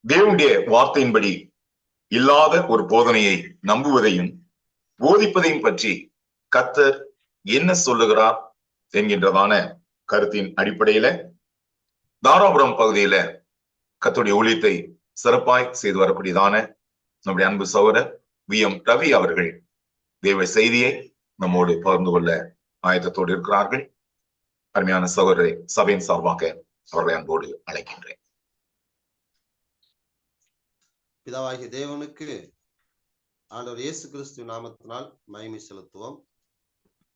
தேவனுடைய வார்த்தையின்படி இல்லாத ஒரு போதனையை நம்புவதையும் போதிப்பதையும் பற்றி கர்த்தர் என்ன சொல்லுகிறார் என்கின்றதான கருத்தின் அடிப்படையில தாராபுரம் பகுதியில கர்த்தருடைய ஊழியத்தை சிறப்பாய் செய்து வரக்கூடியதான நம்முடைய அன்பு சகோதரர் ரவி அவர்கள் தேவ செய்தியை நம்மோடு பகிர்ந்து கொள்ள ஆயத்தத்தோடு இருக்கிறார்கள். அருமையான சகோதரரை சபையின் சார்பாக அவர்களை அன்போடு அழைக்கின்றேன். பிதாவாகிய தேவனுக்கு ஆண்டவர் இயேசு கிறிஸ்து நாமத்தினால் மகிமை செலுத்துவோம்.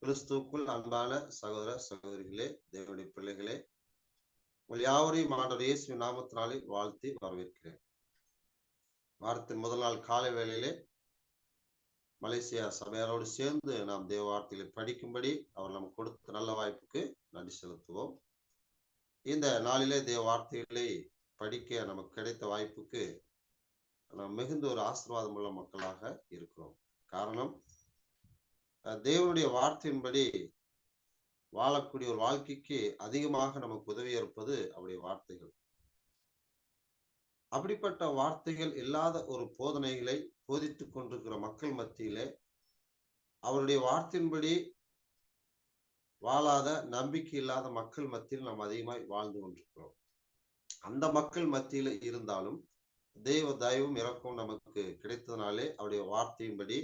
கிறிஸ்துவுக்குள் அன்பான சகோதர சகோதரிகளே, தேவனுடைய பிள்ளைகளே, உங்கள் யாவரையும் ஆண்டவர் இயேசு நாமத்தினாலே வாழ்த்தி வரவேற்கிறேன். வாரத்தின் முதல் நாள் காலை வேளையிலே மலேசியா சபையாரோடு சேர்ந்து நாம் தேவ வார்த்தைகளை படிக்கும்படி அவர் நமக்கு கொடுத்த நல்ல வாய்ப்புக்கு நன்றி செலுத்துவோம். இந்த நாளிலே தேவ வார்த்தைகளை படிக்க நமக்கு கிடைத்த வாய்ப்புக்கு நாம் மிகுந்த ஒரு ஆசீர்வாதம் உள்ள மக்களாக இருக்கிறோம். காரணம், தேவனுடைய வார்த்தையின்படி வாழக்கூடிய ஒரு வாழ்க்கைக்கு அதிகமாக நமக்கு உதவி இருப்பது அவருடைய வார்த்தைகள். அப்படிப்பட்ட வார்த்தைகள் இல்லாத ஒரு போதனைகளை போதித்துக் கொண்டிருக்கிற மக்கள் மத்தியிலே அவருடைய வார்த்தையின்படி வாழாத நம்பிக்கை இல்லாத மக்கள் மத்தியில் நாம் அதிகமாய் வாழ்ந்து கொண்டிருக்கிறோம். அந்த மக்கள் மத்தியில இருந்தாலும் தேவ தயவும் இறக்கம் நமக்கு கிடைத்ததுனாலே அவருடைய வார்த்தையின்படி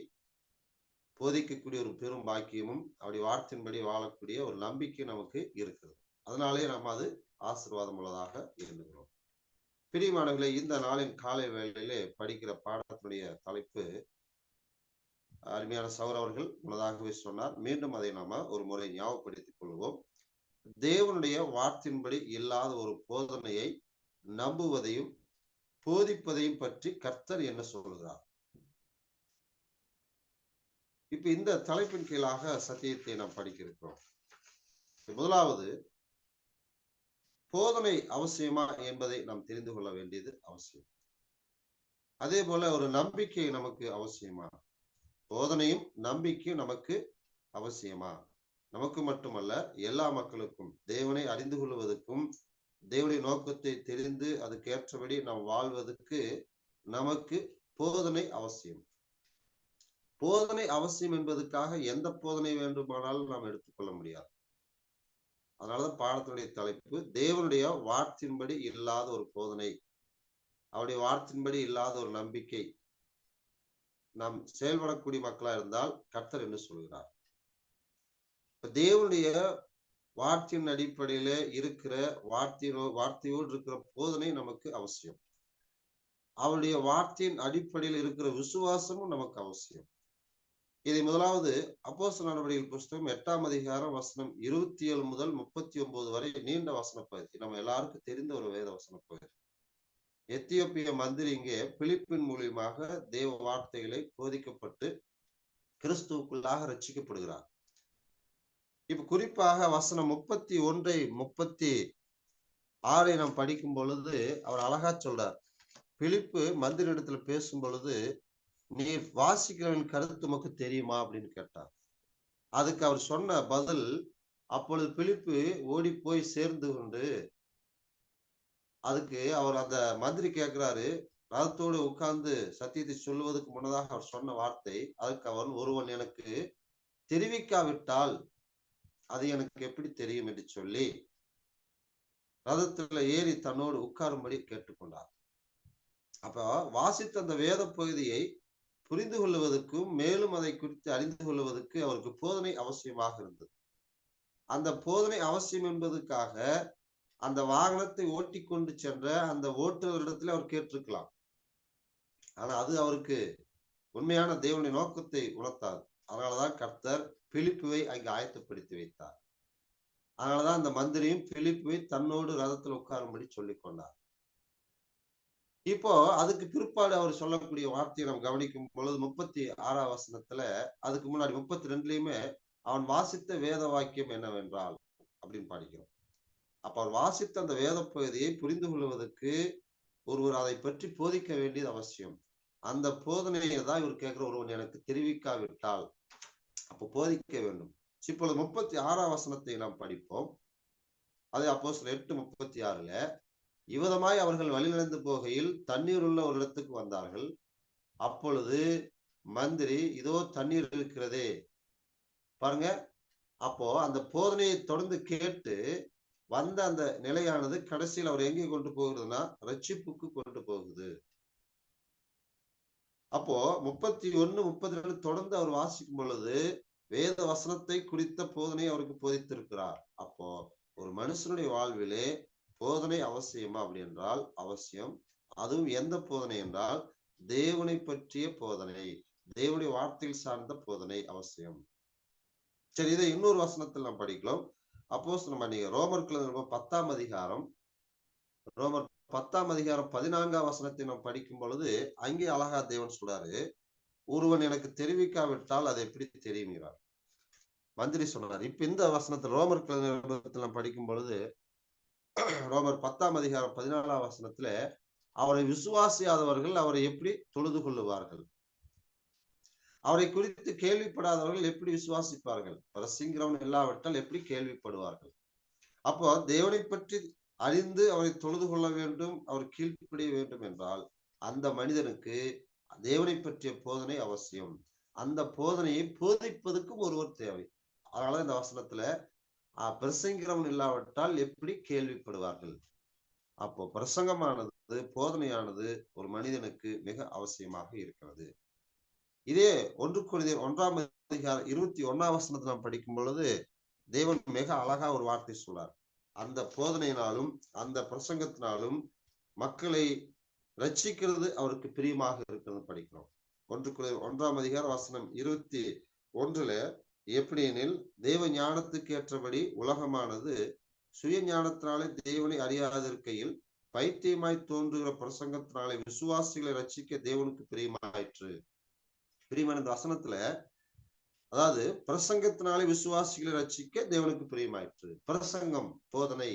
போதிக்கக்கூடிய ஒரு பெரும் பாக்கியமும் அவருடைய வார்த்தையின்படி வாழக்கூடிய ஒரு நம்பிக்கை நமக்கு இருக்குது. அதனாலே நாம் அது ஆசீர்வாதம் உள்ளதாக இருந்துகிறோம். பிரியமானவர்களே, இந்த நாளின் காலை வேளையிலே படிக்கிற பாடத்தினுடைய தலைப்பு அருமையான சகோதரர் அவர்கள் முன்னதாகவே சொன்னார். மீண்டும் அதை நாம ஒரு முறை ஞாபகப்படுத்திக் கொள்வோம். தேவனுடைய வார்த்தையின்படி இல்லாத ஒரு போதனையை நம்புவதையும் போதிப்பதையும் பற்றி கர்த்தர் என்ன சொல்கிறார்? இப்ப இந்த தலைப்பின் கீழாக சத்தியத்தை நாம் படிக்க இருக்கிறோம். முதலாவது, போதனை அவசியமா என்பதை நாம் தெரிந்து கொள்ள வேண்டியது அவசியம். அதே போல ஒரு நம்பிக்கை நமக்கு அவசியமா? போதனையும் நம்பிக்கையும் நமக்கு அவசியமா? நமக்கு மட்டுமல்ல, எல்லா மக்களுக்கும் தேவனை அறிந்து கொள்வதற்கும் தேவனுடைய நோக்கத்தை தெரிந்து அதுக்கேற்றபடி நாம் வாழ்வதற்கு நமக்கு போதனை அவசியம். போதனை அவசியம் என்பதற்காக எந்த போதனை வேண்டுமானாலும் நாம் எடுத்துக்கொள்ள முடியாது. அதனாலதான் பாடத்தினுடைய தலைப்பு தேவனுடைய வார்த்தையின்படி இல்லாத ஒரு போதனை, அவருடைய வார்த்தையின்படி இல்லாத ஒரு நம்பிக்கை. நாம் செயல்படக்கூடிய மக்களா இருந்தால் கர்த்தர் என்ன சொல்கிறார்? தேவனுடைய வார்த்தையின் அடிப்படையில இருக்கிற வார்த்தையோடு இருக்கிற போதனை நமக்கு அவசியம். அவருடைய வார்த்தையின் அடிப்படையில் இருக்கிற விசுவாசமும் நமக்கு அவசியம். இதை முதலாவது அப்போஸ்தலர் நடவடிக்கைகள் புஸ்தகம் 8ஆம் அதிகாரம் வசனம் 27 முதல் 39 வரை நீண்ட வசன பகுதி, நம்ம எல்லாருக்கும் தெரிந்த ஒரு வேத வசன பகுதி. எத்தியோப்பிய மந்திரி இங்கே பிலிப்பின் மூலியமாக தேவ வார்த்தைகளை போதிக்கப்பட்டு கிறிஸ்துவுக்குள்ளாக ரட்சிக்கப்படுகிறார். இப்ப குறிப்பாக வசனம் 31 36 நாம் படிக்கும் பொழுது அவர் அழகா சொல்றார். பிலிப்பு மந்திரி இடத்துல பேசும் பொழுது, நீ வாசிக்கிறவன் கருத்து உமக்கு தெரியுமா அப்படின்னு கேட்டார். அதுக்கு அவர் சொன்ன பதில், அப்பொழுது பிலிப்பு ஓடி போய் சேர்ந்து கொண்டு, அதுக்கு அவர் அந்த மந்திரி கேட்கிறாரு, ரதத்தோடு உட்கார்ந்து சத்தியத்தை சொல்லுவதற்கு முன்னதாக அவர் சொன்ன வார்த்தை, அதுக்கு அவன், ஒருவன் எனக்கு தெரிவிக்காவிட்டால் அது எனக்கு எப்படி தெரியும் என்று சொல்லி ரதத்துல ஏறி தன்னோடு உட்காரும்படி கேட்டுக்கொண்டார். அப்ப வாசித்த அந்த வேத பகுதியை புரிந்து கொள்வதற்கும் மேலும் அதை குறித்து அறிந்து கொள்வதற்கு அவருக்கு போதனை அவசியமாக இருந்தது. அந்த போதனை அவசியம் என்பதற்காக அந்த வாகனத்தை ஓட்டி கொண்டு சென்ற அந்த ஓட்டுநரிடத்துல அவர் கேட்டிருக்கலாம். ஆனா அது அவருக்கு உண்மையான தேவனுடைய நோக்கத்தை உணர்த்தார். அதனாலதான் கர்த்தர் பிலிப்புவை அங்கு ஆயத்தப்படுத்தி வைத்தார். அதனாலதான் அந்த மந்திரியும் பிலிப்புவை தன்னோடு ரதத்தில் உட்காரும்படி சொல்லிக் கொண்டார். இப்போ அதுக்கு பிற்பாடு அவர் சொல்லக்கூடிய வார்த்தையை நாம் கவனிக்கும் பொழுது 36ஆம் வசனத்துல, அதுக்கு முன்னாடி 32லயுமே அவன் வாசித்த வேத வாக்கியம் என்னவென்றால் அப்படின்னு படிக்கிறோம். அப்ப அவர் வாசித்த அந்த வேத பகுதியை புரிந்து கொள்வதற்கு ஒருவர் அதை பற்றி போதிக்க வேண்டியது அவசியம். அந்த போதனையை தான் இவர் கேட்கிற, ஒருவன் எனக்கு தெரிவிக்காவிட்டால் அப்ப போதிக்க வேண்டும். இப்பொழுது 36ஆம் வசனத்தை நாம் படிப்போம். அது அப்போஸ்தலர் 8:36 இவ்விதமாய் அவர்கள் வழிநடந்து போகையில் தண்ணீர் உள்ள ஒரு இடத்துக்கு வந்தார்கள். அப்பொழுது மந்திரி, இதோ தண்ணீர் இருக்கிறதே. பாருங்க, அப்போ அந்த போதனையை தொடர்ந்து கேட்டு வந்த அந்த நிலையானது கடைசியில் அவர் எங்கே கொண்டு போகுதுன்னா ரட்சிப்புக்கு கொண்டு போகுது. அப்போ 31, 32 தொடர்ந்து அவர் வாசிக்கும் பொழுது வேத வசனத்தை குறித்த போதனை அவருக்கு போதித்திருக்கிறார். அப்போ ஒரு மனுஷனுடைய வாழ்விலே போதனை அவசியமா அப்படி என்றால் அவசியம். அதுவும் எந்த போதனை என்றால் தேவனை பற்றிய போதனை, தேவனுடைய வார்த்தையில் சார்ந்த போதனை அவசியம். சரி, இதை இன்னொரு வசனத்தில் நாம் படிக்கலாம். அப்போஸ்தலர் நீங்க ரோமர் 10ஆம் அதிகாரம், ரோமர் 10ஆம் அதிகாரம் 14ஆம் வசனத்தை நாம் படிக்கும் பொழுது அங்கே அழகா தேவன் சொல்றாரு, ஒருவன் எனக்கு தெரிவிக்காவிட்டால் அதை எப்படி தெரியுங்கிறார். மந்திரி சொன்னார். இப்ப இந்த வசனத்தில் ரோமர் நாம் படிக்கும் பொழுது ரோமர் 10ஆம் அதிகாரம் 14ஆம் வசனத்துல அவரை விசுவாசியாதவர்கள் அவரை எப்படி தொழுது கொள்ளுவார்கள், அவரை குறித்து கேள்விப்படாதவர்கள் எப்படி விசுவாசிப்பார்கள், பிரசங்கிறவன் இல்லாவிட்டால் எப்படி கேள்விப்படுவார்கள். அப்போ தேவனை பற்றி அறிந்து அவரை தொழுது கொள்ள வேண்டும், அவர் கீழ்ப்படிய வேண்டும் என்றால் அந்த மனிதனுக்கு தேவனை பற்றிய போதனை அவசியம். அந்த போதனையை போதிப்பதற்கும் ஒருவர் தேவை. அதனால இந்த வசனத்துல பிரசங்கிறவன் இல்லாவிட்டால் எப்படி கேள்விப்படுவார்கள். அப்போ பிரசங்கமானது, போதனையானது ஒரு மனிதனுக்கு மிக அவசியமாக இருக்கிறது. இதே 1 கொரிந்தியர் 1ஆம் அதிகாரம் 21ஆம் வசனத்தை நாம் படிக்கும் பொழுது தேவன் மிக அழகா ஒரு வார்த்தை சொல்றார். அந்த போதனையினாலும் அந்த பிரசங்கத்தினாலும் மக்களை ரட்சிக்கிறது அவருக்கு பிரியமாக இருக்கிறது படிக்கிறோம். 1 கொரிந்தியர் 1ஆம் அதிகாரம் வசனம் 21 எப்படி எனில், தேவ ஞானத்துக்கு ஏற்றபடி உலகமானது சுய ஞானத்தினாலே தேவனை அறியாதிருக்கையில் பைத்தியமாய் தோன்றுகிற பிரசங்கத்தினாலே விசுவாசிகளை ரட்சிக்க தேவனுக்கு பிரியமாயிற்று. பிரியமான இந்த வசனத்துல அதாவது பிரசங்கத்தினாலே விசுவாசிகளை ரட்சிக்க தேவனுக்கு பிரியமாயிற்று. பிரசங்கம், போதனை.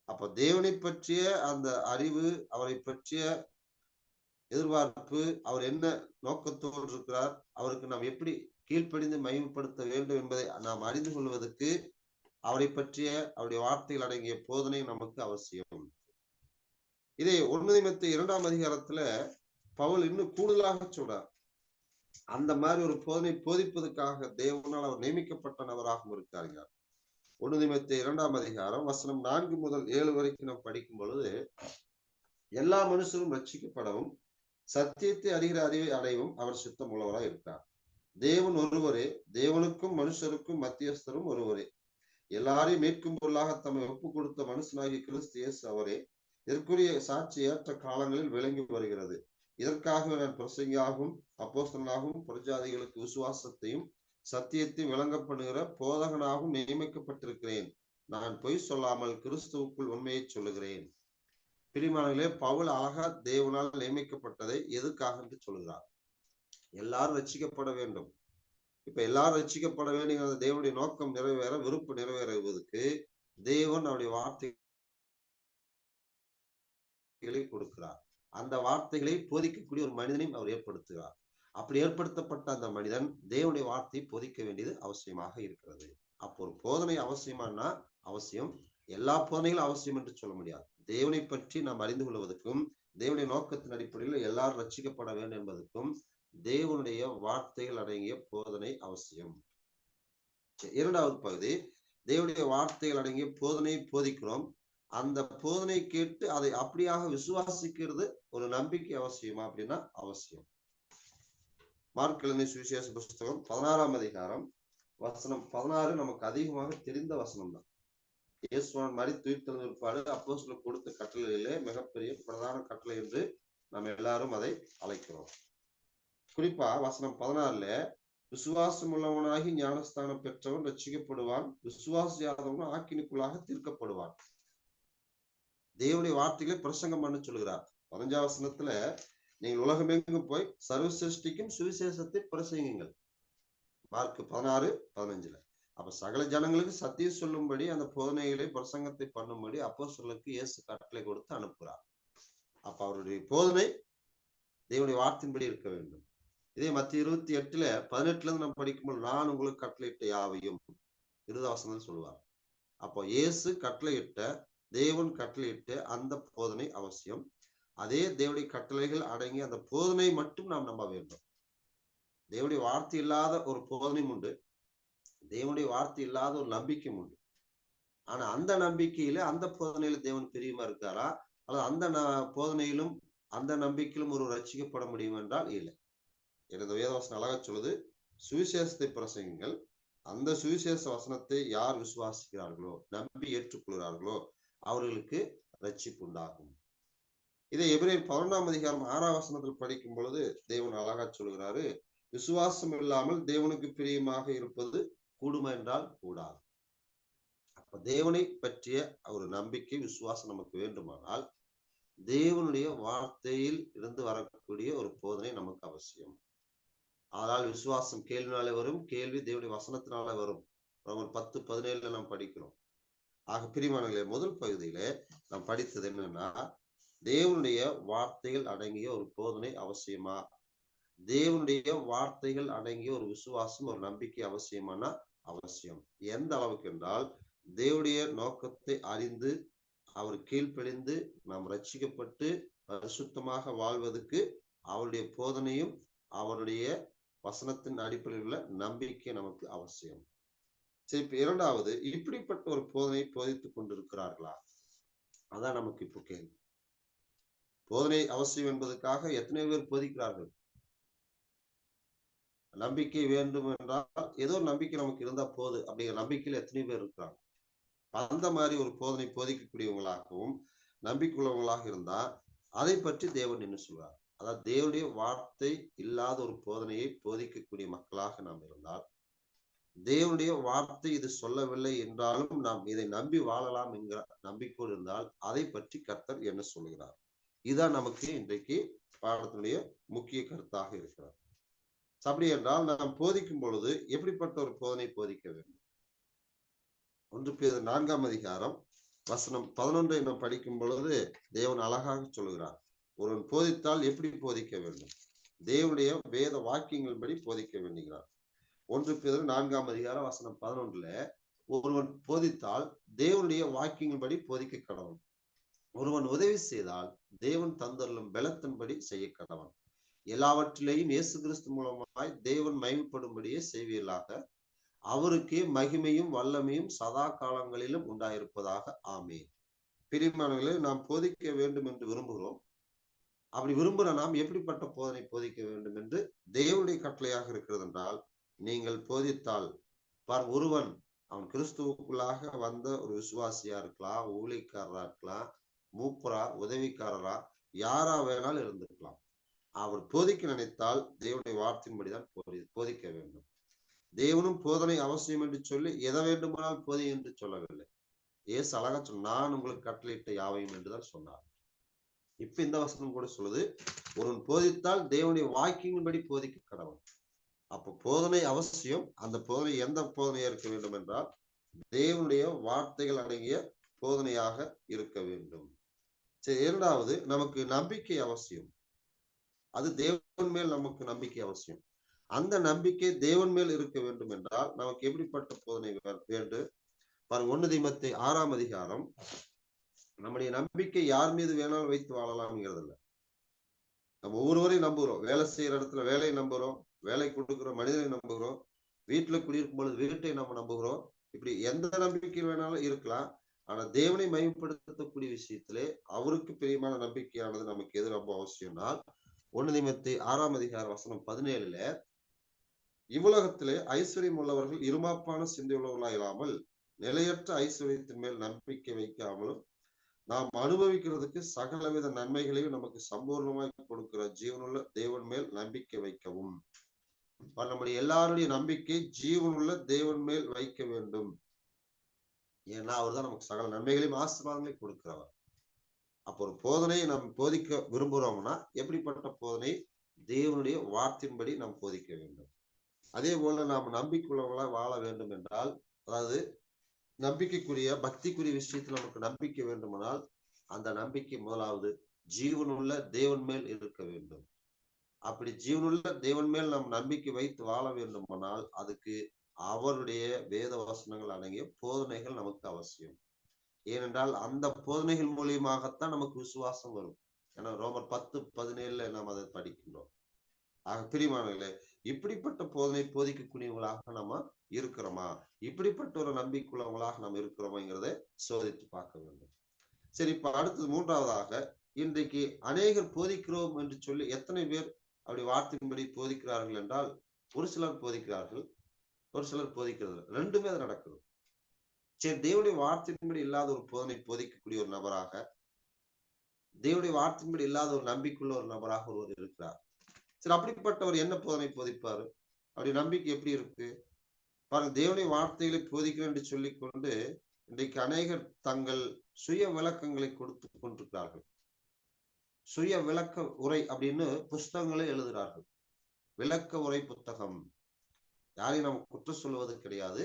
அப்ப தேவனை பற்றிய அந்த அறிவு, அவரை பற்றிய எதிர்பார்ப்பு, அவர் என்ன நோக்கத்தோடு இருக்கிறார், அவருக்கு நாம் எப்படி கீழ்ப்படிந்து மகிமைப்படுத்த வேண்டும் என்பதை நாம் அறிந்து கொள்வதற்கு அவரை பற்றிய அவருடைய வார்த்தைகள் அடங்கிய போதனை நமக்கு அவசியம். இதை 1 தீமோத்தேயு 2ஆம் அதிகாரத்துல பவுல் இன்னும் கூடுதலாக சொல்றார். அந்த மாதிரி ஒரு போதனை போதிப்பதற்காக தேவனால் அவர் நியமிக்கப்பட்ட நபராகவும் இருக்காருங்க. 1 தீமோத்தேயு 2ஆம் அதிகாரம் வசனம் 4 முதல் 7 வரைக்கும் நாம் படிக்கும் பொழுது, எல்லா மனுஷரும் ரட்சிக்கப்படவும் சத்தியத்தை அறிகிற அறிவை அடையவும் அவர் சித்தம் உள்ளவராக இருக்கிறார். தேவன் ஒருவரே, தேவனுக்கும் மனுஷருக்கும் மத்தியஸ்தரும் ஒருவரே. எல்லாரையும் மீட்கும் பொருளாக தம்மை ஒப்பு கொடுத்த மனுஷனாகிய கிறிஸ்து இயேசு அவரே. இதற்குரிய சாட்சி ஏற்ற காலங்களில் விளங்கி வருகிறது. இதற்காக நான் பிரசங்கியாகவும் அப்போஸ்தலனாகவும் பிரஜாதிகளுக்கு விசுவாசத்தையும் சத்தியத்தையும் விளங்கப்படுகிற போதகனாகவும் நியமிக்கப்பட்டிருக்கிறேன். நான் பொய் சொல்லாமல் கிறிஸ்துவுக்குள் உண்மையை சொல்லுகிறேன். பிரியமானவர்களே, பவுல் அழகா தேவனால் நியமிக்கப்பட்டதை எதுக்காக என்று சொல்கிறார். எல்லாரும் ரட்சிக்கப்பட வேண்டும். இப்ப எல்லாரும் ரட்சிக்கப்பட வேண்டும், தேவனுடைய நோக்கம் நிறைவேற, விருப்பு நிறைவேறுவதற்கு தேவன் அவருடைய வார்த்தைகளை கொடுக்கிறார். அந்த வார்த்தைகளை போதிக்கக்கூடிய ஒரு மனிதனையும் அவர் ஏற்படுத்துகிறார். அப்படி ஏற்படுத்தப்பட்ட அந்த மனிதன் தேவனுடைய வார்த்தையை போதிக்க வேண்டியது அவசியமாக இருக்கிறது. அப்போ ஒரு போதனை அவசியமானா அவசியம். எல்லா போதனைகளும் அவசியம் என்று சொல்ல முடியாது. தேவனை பற்றி நாம் அறிந்து கொள்வதற்கும் தேவனுடைய நோக்கத்தின் அடிப்படையில் எல்லாரும் ரட்சிக்கப்பட வேண்டும் என்பதற்கும் தேவனுடைய வார்த்தைகள் அடங்கிய போதனை அவசியம். இரண்டாவது பகுதி, தேவனுடைய வார்த்தைகள் அடங்கிய போதனையை போதிக்கிறோம். அந்த போதனை கேட்டு அதை அப்படியாக விசுவாசிக்கிறது ஒரு நம்பிக்கை அவசியமா அப்படின்னா அவசியம். மார்க் எழுதின சுவிசேஷ புஸ்தகம் 16ஆம் அதிகாரம் வசனம் 16 நமக்கு அதிகமாக தெரிந்த வசனம் தான். இயேசுவான் மரித்து உயிர்த்தெழுந்த பிற்பாடு அப்போஸ்தலருக்கு கொடுத்த கட்டளையிலே மிகப்பெரிய பிரதான கட்டளை என்று நாம் எல்லாரும் அதை அழைக்கிறோம். குறிப்பா வசனம் 16 விசுவாசம் உள்ளவனாகி ஞானஸ்தானம் பெற்றவன் ரட்சிக்கப்படுவான், விசுவாசியாதவன் ஆக்கினிக்குள்ளாக தீர்க்கப்படுவான். தேவனுடைய வார்த்தைகளை பிரசங்கம் பண்ண சொல்கிறார். 15ஆம் வசனத்துல நீங்கள் உலகமெங்கும் போய் சர்வ சிருஷ்டிக்கும் சுவிசேஷத்தை பிரசங்குங்கள். மார்க் 16:15. அப்ப சகல ஜனங்களுக்கு சத்தியம் சொல்லும்படி அந்த போதனைகளை பிரசங்கத்தை பண்ணும்படி அப்போஸ்தலருக்கு இயேசு கட்டளை கொடுத்து அனுப்புகிறார். அப்ப அவருடைய போதனை தேவனுடைய வார்த்தையின்படி இருக்க வேண்டும். இதே மத்திய 28:18 நம்ம படிக்கும்போது, நான் உங்களுக்கு கட்டளையிட்ட யாவையும் 20 வசனம் சொல்லுவார். அப்போ இயேசு கட்டளையிட்ட தேவன் கட்டளையிட்டு அந்த போதனை அவசியம். அதே தேவனுடைய கட்டளைகள் அடங்கி அந்த போதனை மட்டும் நாம் நம்ப வேண்டும். தேவனுடைய வார்த்தை இல்லாத ஒரு போதனையும் உண்டு, தேவனுடைய வார்த்தை இல்லாத ஒரு நம்பிக்கையும் உண்டு. ஆனா அந்த நம்பிக்கையில அந்த போதனையில தேவன் பிரியமா இருக்காரா, அல்லது அந்த போதனையிலும் அந்த நம்பிக்கையிலும் ஒரு ரட்சிக்கப்பட முடியும் என்றால் இல்லை. எனது வேதவசனம் அழகா சொல்லுது, சுவிசேஷத்தை பிரசங்குங்கள், அந்த சுவிசேஷ வசனத்தை யார் விசுவாசிக்கிறார்களோ, நம்பி ஏற்றுக்கொள்கிறார்களோ அவர்களுக்கு ரட்சிப்பு உண்டாகும். இதை எபிரேயர் 11ஆம் அதிகாரம் 6ஆம் வசனத்தில் படிக்கும் பொழுது தேவன் அழகா சொல்கிறாரு, விசுவாசம் இல்லாமல் தேவனுக்கு பிரியமாக இருப்பது கூடுமா என்றால் கூடாது. அப்ப தேவனை பற்றிய ஒரு நம்பிக்கை, விசுவாசம் நமக்கு வேண்டுமானால் தேவனுடைய வார்த்தையில் இருந்து வரக்கூடிய ஒரு போதனை நமக்கு அவசியம். ஆனால் விசுவாசம் கேள்வினாலே வரும், கேள்வி தேவனுடைய வசனத்தினால வரும். ரோமர் 10:17 நாம் படிக்கிறோம். ஆக பிரியமானவர்களே, முதல் பகுதியில நாம் படித்தது என்னன்னா, தேவனுடைய வார்த்தைகள் அடங்கிய ஒரு போதனை அவசியமா, தேவனுடைய வார்த்தைகள் அடங்கிய ஒரு விசுவாசம், ஒரு நம்பிக்கை அவசியமானா அவசியம். எந்த அளவுக்கு என்றால், தேவனுடைய நோக்கத்தை அறிந்து அவர் கீழ்ப்படிந்து நாம் ரட்சிக்கப்பட்டு பரிசுத்தமாக வாழ்வதற்கு அவருடைய போதனையும் அவருடைய வசனத்தின் அடிப்படையில் உள்ள நம்பிக்கை நமக்கு அவசியம். சரி, இப்ப இரண்டாவது, இப்படிப்பட்ட ஒரு போதனை போதித்துக் கொண்டிருக்கிறார்களா? அதான் நமக்கு இப்போ கேள்வி. போதனை அவசியம் என்பதற்காக எத்தனை பேர் போதிக்கிறார்கள்? நம்பிக்கை வேண்டும் என்றால் ஏதோ ஒரு நம்பிக்கை நமக்கு இருந்தா போது அப்படிங்கிற நம்பிக்கையில எத்தனை பேர் இருக்கிறாங்க? அந்த மாதிரி ஒரு போதனை போதிக்கக்கூடியவங்களாகவும் நம்பிக்கையுள்ளவங்களாக இருந்தா அதை பற்றி தேவன் என்ன சொல்றார்? அதாவது தேவனுடைய வார்த்தை இல்லாத ஒரு போதனையை போதிக்கக்கூடிய மக்களாக நாம் இருந்தால், தேவனுடைய வார்த்தை இது சொல்லவில்லை என்றாலும் நாம் இதை நம்பி வாழலாம் என்கிற நம்பிக்கையோடு இருந்தால் அதை பற்றி கர்த்தர் என்ன சொல்லுகிறார்? இதுதான் நமக்கு இன்றைக்கு பாடத்தினுடைய முக்கிய கருத்தாக இருக்கிறார். அப்படி என்றால் நாம் போதிக்கும் பொழுது எப்படிப்பட்ட ஒரு போதனை போதிக்க வேண்டும்? 1 பேதுரு 4ஆம் அதிகாரம் வசனம் 11 நாம் படிக்கும் பொழுது தேவன் அழகாக சொல்லுகிறார். ஒருவன் போதித்தால் எப்படி போதிக்க வேண்டும்? தேவனுடைய வேத வாக்கியங்கள் படி போதிக்க வேண்டுகிறார். 1 பேதுரு 4ஆம் அதிகாரம் வசனம் 11 ஒருவன் போதித்தால் தேவனுடைய வாக்கியங்கள் படி போதிக்க கடவன். ஒருவன் உதவி செய்தால் தேவன் தந்தருளும் பலத்தின்படி செய்ய கடவன். எல்லாவற்றிலேயும் இயேசு கிறிஸ்து மூலமாய் தேவன் மகிமைப்படும்படியே செய்வீர்களாக. அவருக்கே மகிமையும் வல்லமையும் சதா காலங்களிலும் உண்டாயிருப்பதாக. ஆமென். பிரியமானவர்களே, நாம் போதிக்க வேண்டும் என்று விரும்புகிறோம். அப்படி விரும்புகிற நாம் எப்படிப்பட்ட போதனை போதிக்க வேண்டும் என்று தேவனுடைய கட்டளையாக இருக்கிறது என்றால், நீங்கள் போதித்தால் ஒருவன் அவன் கிறிஸ்துவுக்குள்ளாக வந்த ஒரு விசுவாசியா இருக்கலாம், ஊழியக்காரரா இருக்கலாம், மூப்பரா, உதவிக்காரரா, யாரா வேணாலும் இருந்திருக்கலாம். அவர் போதிக்க நினைத்தால் தேவனுடைய வார்த்தையின்படிதான் போதிக்க வேண்டும். தேவனும் போதனை அவசியம் என்று சொல்லி எதை வேண்டுமானால் போதி என்று சொல்லவில்லை. ஏசு அழகா நான் உங்களுக்கு கட்டளையிட்ட யாவையும் என்றுதான் சொன்னார். இப்ப இந்த வசனம் கூட சொல்லுது, ஒருவன் போதித்தால் தேவனுடைய வாக்கியங்களின்படி போதிக்க கடவன். அப்ப போதனை அவசியம். அந்த போதனை எந்த போதனையா இருக்க வேண்டும் என்றால் தேவனுடைய வார்த்தைகள் அடங்கிய போதனையாக இருக்க வேண்டும். சரி, இரண்டாவது, நமக்கு நம்பிக்கை அவசியம். அது தேவன் மேல் நமக்கு நம்பிக்கை அவசியம். அந்த நம்பிக்கை தேவன் மேல் இருக்க வேண்டும் என்றால் நமக்கு எப்படிப்பட்ட போதனை வேண்டும்? 1 தீமோத்தேயு 6ஆம் அதிகாரம், நம்முடைய நம்பிக்கை யார் மீது வேணாலும் வைத்து வாழலாம்ங்கிறது இல்லை. நம்ம ஒவ்வொருவரையும் நம்புகிறோம். வேலை செய்யற இடத்துல வேலையை நம்புகிறோம், வேலை கொடுக்கிறோம் மனிதனை நம்புகிறோம், வீட்டுல குடியிருக்கும் பொழுது வீட்டை நம்ம நம்புகிறோம். இப்படி எந்த நம்பிக்கை வேணாலும் இருக்கலாம். ஆனா தேவனை மகிமைப்படுத்தக்கூடிய விஷயத்திலே அவருக்கு பிரியமான நம்பிக்கையானது நமக்கு எது ரொம்ப அவசியம்னா 1 தீமோத்தேயு 6ஆம் அதிகாரம் வசனம் 17 இவ்வுலகத்திலே ஐஸ்வர்யம் உள்ளவர்கள் இருமாப்பான சிந்தை உள்ளவர்களாக இல்லாமல் நிலையற்ற ஐஸ்வர்யத்தின் மேல் நம்பிக்கை வைக்காமலும் நாம் அனுபவிக்கிறதுக்கு சகலவித நன்மைகளையும் நமக்கு சம்பூர்ணமாய் கொடுக்கிற ஜீவனுள்ள தேவன் மேல் நம்பிக்கை வைக்கவும். நம்முடைய எல்லாருடைய நம்பிக்கை ஜீவனுள்ள தேவன் மேல் வைக்க வேண்டும். ஏன்னா அவர் தான் நமக்கு சகல நன்மைகளையும் ஆசீர்வாதங்களையும் கொடுக்கிறவர். அப்போ ஒரு போதனையை நாம் போதிக்க விரும்புகிறோம்னா எப்படிப்பட்ட போதனை? தேவனுடைய வார்த்தையின்படி நாம் போதிக்க வேண்டும். அதே போல நாம் நம்பிக்கையுள்ளவர்களாக வாழ வேண்டும் என்றால், அதாவது நம்பிக்கைக்குரிய பக்திக்குரிய விஷயத்தில் நமக்கு நம்பிக்கை வேண்டுமானால் அந்த நம்பிக்கை முதலாவது ஜீவனுள்ள தேவன் மேல் இருக்க வேண்டும். அப்படி ஜீவனுள்ள தேவன் மேல் நாம் நம்பிக்கை வைத்து வாழ வேண்டுமானால் அதுக்கு அவருடைய வேத வசனங்கள் அடங்கிய போதனைகள் நமக்கு அவசியம். ஏனென்றால் அந்த போதனைகள் மூலியமாகத்தான் நமக்கு விசுவாசம் வரும். ஏன்னா ரோமர் 10:17 நாம் அதை படிக்கின்றோம். ஆக பிரியமானவர்களே, இப்படிப்பட்ட போதனை போதிக்கக்கூடியவங்களாக நம்ம இருக்கிறோமா, இப்படிப்பட்ட ஒரு நம்பிக்கையுள்ளவங்களாக நாம் இருக்கிறோமாங்கிறத சோதித்து பார்க்க வேண்டும். சரி, இப்ப அடுத்தது மூன்றாவதாக, இன்றைக்கு அநேகர் போதிக்கிறோம் என்று சொல்லி எத்தனை பேர் அப்படி வார்த்தையின்படி போதிக்கிறார்கள் என்றால், ஒரு சிலர் போதிக்கிறார்கள், ஒரு சிலர் போதிக்கிறது ரெண்டுமே அது நடக்குது. சரி, தேவனுடைய வார்த்தையின்படி இல்லாத ஒரு போதனை போதிக்கக்கூடிய ஒரு நபராக, தேவனுடைய வார்த்தையின்படி இல்லாத ஒரு நம்பிக்கையுள்ள ஒரு நபராக ஒருவர் இருக்கிறார். சரி, அப்படிப்பட்டவர் என்ன போதனை போதிப்பாரு? அப்படி நம்பிக்கை எப்படி இருக்கு பாருங்க. தேவனுடைய வார்த்தைகளை போதிக்கிறேன் என்று சொல்லிக்கொண்டு இன்றைக்கு அநேகர் தங்கள் சுய விளக்கங்களை கொடுத்து கொண்டிருக்கிறார்கள். சுய விளக்க உரை அப்படின்னு புஸ்தகங்களே எழுதுகிறார்கள். விளக்க உரை புத்தகம். யாரையும் நாம் குற்றம் சொல்லுவது கிடையாது,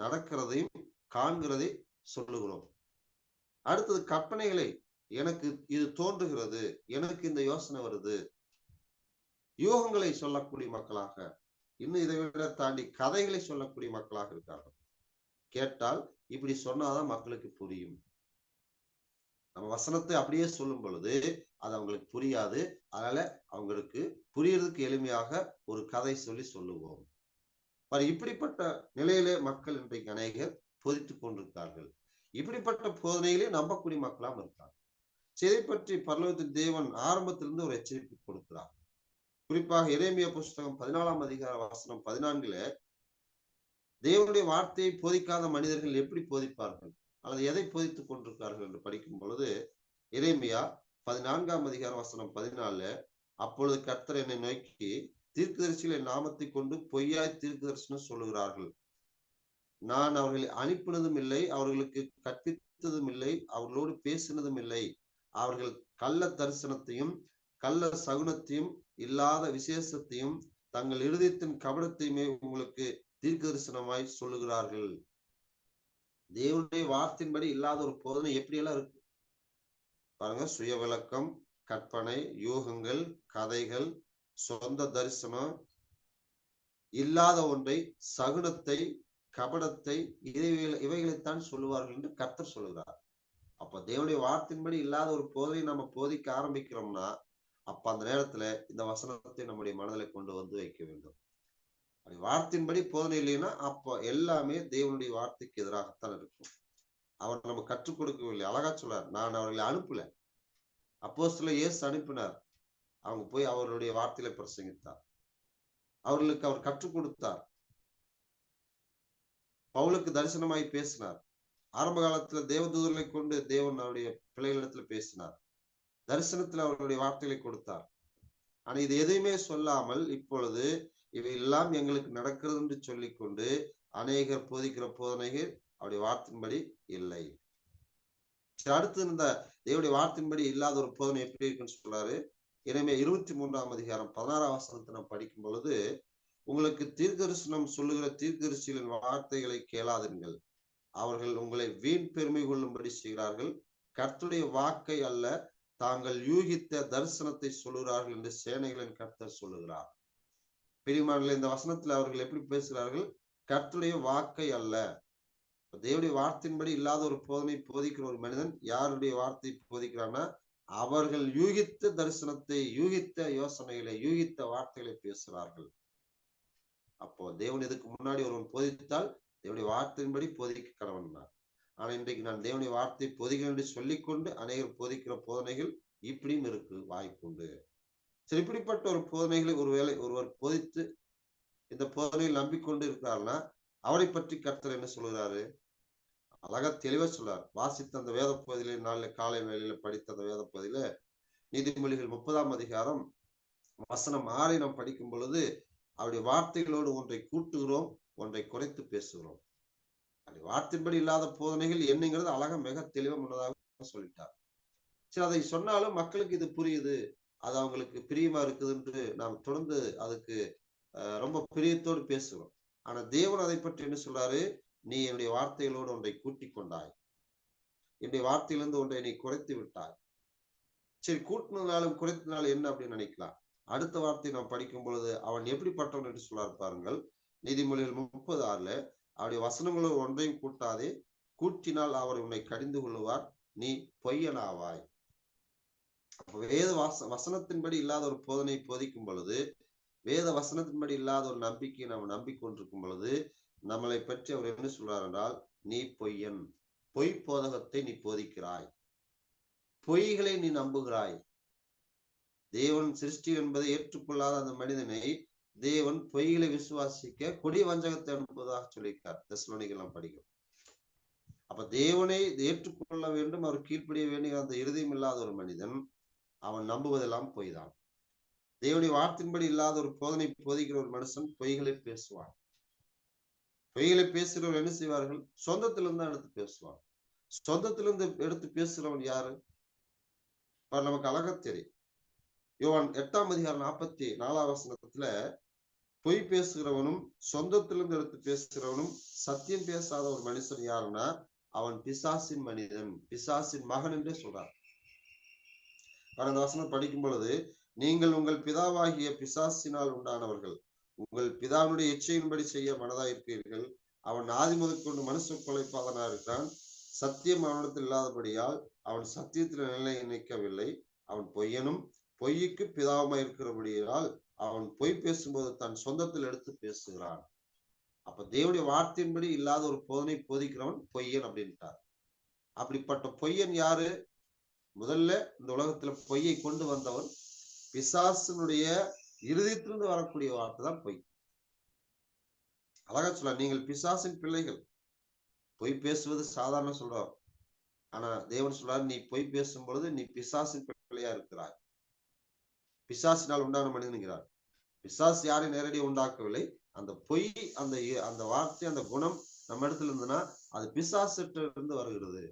நடக்கிறதையும் காண்கிறதை சொல்லுகிறோம். அடுத்தது கற்பனைகளை, எனக்கு இது தோன்றுகிறது, எனக்கு இந்த யோசனை வருது, யூகங்களை சொல்லக்கூடிய மக்களாக, இன்னும் இதை விட தாண்டி கதைகளை சொல்லக்கூடிய மக்களாக இருக்கார்கள். கேட்டால் இப்படி சொன்னாதான் மக்களுக்கு புரியும். நம்ம வசனத்தை அப்படியே சொல்லும் பொழுது அது அவங்களுக்கு புரியாது. அதனால அவங்களுக்கு புரியறதுக்கு எளிமையாக ஒரு கதை சொல்லி சொல்லுவோம். இப்படிப்பட்ட நிலையிலே மக்கள் இன்றைக்கு அநேகர் போதித்துக் கொண்டிருக்கிறார்கள். இப்படிப்பட்ட போதனைகளே நம்பக்கூடிய மக்களாம் இருக்காங்க. இதை பற்றி பரலோகத்தின் தேவன் ஆரம்பத்திலிருந்து ஒரு எச்சரிக்கை கொடுக்கிறார். குறிப்பாக எரேமியா புஸ்தகம் 14ஆம் அதிகார வசனம் 14ல, தேவனுடைய வார்த்தையை போதிக்காத மனிதர்கள் எப்படி போதிப்பார்கள் அல்லது எதை போதித்துக் கொண்டிருக்கிறார்கள் என்று படிக்கும் பொழுது, எரேமியா 14ஆம் அதிகார வசனம் 14ல, அப்பொழுது கர்த்தர் என்னை நோக்கி, தீர்க்கதரிசிகள் என் நாமத்தை கொண்டு பொய்யாய் தீர்க்கதரிசனம் சொல்லுகிறார்கள். நான் அவர்களை அனுப்பினதும் இல்லை, அவர்களுக்கு கற்பித்ததும் இல்லை, அவர்களோடு பேசினதும் இல்லை. அவர்கள் கள்ள தரிசனத்தையும் கள்ள சகுனத்தையும் இல்லாத விசேஷத்தையும் தங்கள் இருதயத்தின் கபடத்தையுமே உங்களுக்கு தீர்க்க தரிசனமாய் சொல்லுகிறார்கள். தேவனுடைய வார்த்தையின்படி இல்லாத ஒரு போதனை எப்படியெல்லாம் இருக்கு பாருங்க. சுய விளக்கம், கற்பனை, யூகங்கள், கதைகள், சொந்த தரிசனம், இல்லாத ஒன்றை, சகுனத்தை, கபடத்தை, இவைகளைத்தான் சொல்லுவார்கள் என்று கர்த்தர் சொல்லுகிறார். அப்ப தேவனுடைய வார்த்தையின்படி இல்லாத ஒரு போதனை நம்ம போதிக்க ஆரம்பிக்கிறோம்னா, அப்ப அந்த நேரத்துல இந்த வசனத்தை நம்முடைய மனதில கொண்டு வந்து வைக்க வேண்டும். வார்த்தையின்படி போதனை இல்லைன்னா அப்ப எல்லாமே தேவனுடைய வார்த்தைக்கு எதிராகத்தான் இருக்கும். அவர் நம்ம கற்றுக் கொடுக்கவில்லை. அழகா சொல்றார், நான் அவர்களை அனுப்பல. அப்போஸ்தலர் இயேசு அனுப்பினார். அவங்க போய் அவருடைய வார்த்தையில பிரசங்கித்தார். அவர்களுக்கு அவர் கற்றுக் கொடுத்தார். பவுலுக்கு தரிசனமாய் பேசினார். ஆரம்ப காலத்துல தேவதூதர்களை கொண்டு தேவன் அவருடைய பிள்ளைகளிடத்துல பேசினார். தரிசனத்துல அவருடைய வார்த்தைகளை கொடுத்தார். ஆனா இது எதையுமே சொல்லாமல் இப்பொழுது இவை எல்லாம் எங்களுக்கு நடக்கிறது என்று சொல்லிக்கொண்டு அநேகர் போதிக்கிற போதனைகள் அவருடைய வார்த்தையின்படி இல்லை. அடுத்து இந்த தேவனுடைய வார்த்தையின்படி இல்லாத ஒரு போதனை எப்படி இருக்குன்னு சொல்றாரு. எனவே 23ஆம் அதிகாரம் 16ஆம் வசனத்தை நாம் படிக்கும் பொழுது, உங்களுக்கு தீர்க்கதரிசனம் சொல்லுகிற தீர்க்கதரிசிகளின் வார்த்தைகளை கேளாதீர்கள், அவர்கள் உங்களை வீண் பெருமை கொள்ளும்படி செய்கிறார்கள், கர்த்தருடைய வாக்கை அல்ல தாங்கள் யூகித்த தரிசனத்தை சொல்லுகிறார்கள் என்று சேனைகளின் கர்த்தர் சொல்லுகிறார். பிரியமானவர்களே, இந்த வசனத்துல அவர்கள் எப்படி பேசுகிறார்கள்? கர்த்தருடைய வாக்கை அல்ல. தேவனுடைய வார்த்தையின்படி இல்லாத ஒரு போதனை போதிக்கிற ஒரு மனிதன் யாருடைய வார்த்தை போதிக்கிறான்னா, அவர்கள் யூகித்த தரிசனத்தை, யூகித்த யோசனைகளை, யூகித்த வார்த்தைகளை பேசுகிறார்கள். அப்போ தேவன் இதுக்கு முன்னாடி ஒருவன் போதித்தால் தேவனுடைய வார்த்தையின்படி போதிக்க கடவனார். ஆனா இன்றைக்கு நான் தேவனுடைய வார்த்தை போதிக்கிறேன் என்று சொல்லிக்கொண்டு அநேகர் போதிக்கிற போதனைகள் இப்படியும் இருக்கு, வாய்ப்புண்டு. சரி, இப்படிப்பட்ட ஒரு போதனைகளை ஒருவேளை ஒருவர் போதித்து இந்த போதனையில் நம்பிக்கொண்டு இருக்கிறார்னா அவரை பற்றி கர்த்தர் என்ன சொல்கிறாரு? அழகா தெளிவா சொல்றார். வாசித்த அந்த வேத பகுதியில நாளில் காலை வேளையில படித்த அந்த வேத பகுதியில நீதிமொழிகள் 30ஆம் அதிகாரம் வசனம் 6 நாம் படிக்கும் பொழுது, அவருடைய வார்த்தைகளோடு ஒன்றை கூட்டுகிறோம், ஒன்றை குறைத்து பேசுகிறோம். அப்படி வார்த்தைப்படி இல்லாத போதனைகள் என்னங்கிறது அழகா மிக தெளிவா முன்னதாக சொல்லிட்டார். சரி, அதை சொன்னாலும் மக்களுக்கு இது புரியுது, அது அவங்களுக்கு பிரியமா இருக்குது என்று நாம் தொடர்ந்து அதுக்கு ரொம்ப பிரியத்தோடு பேசுகிறோம். ஆனா தேவன் அதை பற்றி என்ன சொல்றாரு? நீ என்னுடைய வார்த்தைகளோடு ஒன்றை கூட்டிக் கொண்டாய், என்னுடைய வார்த்தையிலிருந்து ஒன்றை நீ குறைத்து விட்டாய். சரி, கூட்டினாலும் குறைத்தினாலும் என்ன அப்படின்னு நினைக்கலாம். அடுத்த வார்த்தை நாம் படிக்கும் பொழுது அவன் எப்படிப்பட்டவன் என்று சொல்றார் பாருங்கள். நீதிமொழிகள் 30:6 அவருடைய வசனங்களோடு ஒன்றையும் கூட்டாதே, கூட்டினால் அவர் உன்னை கடிந்து கொள்ளுவார், நீ பொய்யனாவாய். வேத வசனத்தின்படி இல்லாத ஒரு போதனை போதிக்கும் பொழுது, வேத வசனத்தின்படி இல்லாத ஒரு நம்பிக்கையை நம்ம நம்பிக்கொண்டிருக்கும் பொழுது, நம்மளை பற்றி அவர் என்ன சொல்றார் என்றால், நீ பொய்யன், பொய் போதகத்தை நீ போதிக்கிறாய், பொய்களை நீ நம்புகிறாய். தேவன் சிருஷ்டி என்பதை ஏற்றுக்கொள்ளாத அந்த மனிதனை தேவன் பொய்களை விசுவாசிக்க கொடிய வஞ்சகத்தை அனுப்புவதாக சொல்லியிருக்கார். தெசலோனிக்கெல்லாம் படிக்கும். அப்ப தேவனை ஏற்றுக்கொள்ள வேண்டும், அவர் கீழ்ப்படிய வேண்டிய அந்த இருதயம் இல்லாத ஒரு மனிதன் அவன் நம்புவதெல்லாம் பொய் தான். தேவனுடைய வார்த்தையின்படி இல்லாத ஒரு போதனை போதிக்கிற ஒரு மனுஷன் பொய்களை பேசுவான். பொய்களை பேசுகிறவர் என்ன செய்வார்கள்? சொந்தத்திலிருந்து தான் எடுத்து பேசுவான். சொந்தத்திலிருந்து எடுத்து பேசுகிறவன் யாரு? நமக்கு அழகா தெரியும். யோவான் 8:44 பொய் பேசுகிறவனும் சொந்தத்திலிருந்து எடுத்து பேசுகிறவனும் சத்தியம் பேசாத ஒரு மனுஷன் யாருன்னா அவன் பிசாசின் மனிதன், பிசாசின் மகன் என்று சொல்றார். அந்த வசனம் படிக்கும் பொழுது, நீங்கள் உங்கள் பிதாவாகிய பிசாசினால் உண்டானவர்கள், உங்கள் பிதாவுடைய இச்சையின்படி செய்ய மனதாயிருக்கிறீர்கள். அவன் ஆதி முதற்கொண்டு மனுஷ கொலைப்பாதனா இருக்கிறான். சத்தியம் அவனிடத்தில் இல்லாதபடியால் அவன் சத்தியத்தில் நிலை நிற்கவில்லை. அவன் பொய்யனும் பொய்யுக்கு பிதாவுமாய் இருக்கிறபடியால் அவன் பொய் பேசும்போது தன் சொந்தத்தில் எடுத்து பேசுகிறான். அப்ப தேவனுடைய வார்த்தையின்படி இல்லாத ஒரு போதனை போதிக்கிறவன் பொய்யன் அப்படின்ட்டார். அப்படிப்பட்ட பொய்யன் யாரு? முதல்ல இந்த உலகத்துல பொய்யை கொண்டு வந்தவன் பிசாசினுடைய இருதயத்திலிருந்து வரக்கூடிய வார்த்தை தான் பொய். அழகா சொல்ல, நீங்கள் பிசாசின் பிள்ளைகள். பொய் பேசுவது சாதாரண சொல்றோம். ஆனா தேவன் சொல்றாரு, நீ பொய் பேசும் பொழுது நீ பிசாசின் பிள்ளையா இருக்கிறாய். பிசாசினால் உண்டான மனிதன்கிறார். பிசாசு யாரையும் நேரடியாக உண்டாக்கவில்லை. அந்த பொய், அந்த வார்த்தை, அந்த குணம் நம்ம இடத்துல இருந்ததுன்னா அது பிசாசிட்ட இருந்து வருகிறது.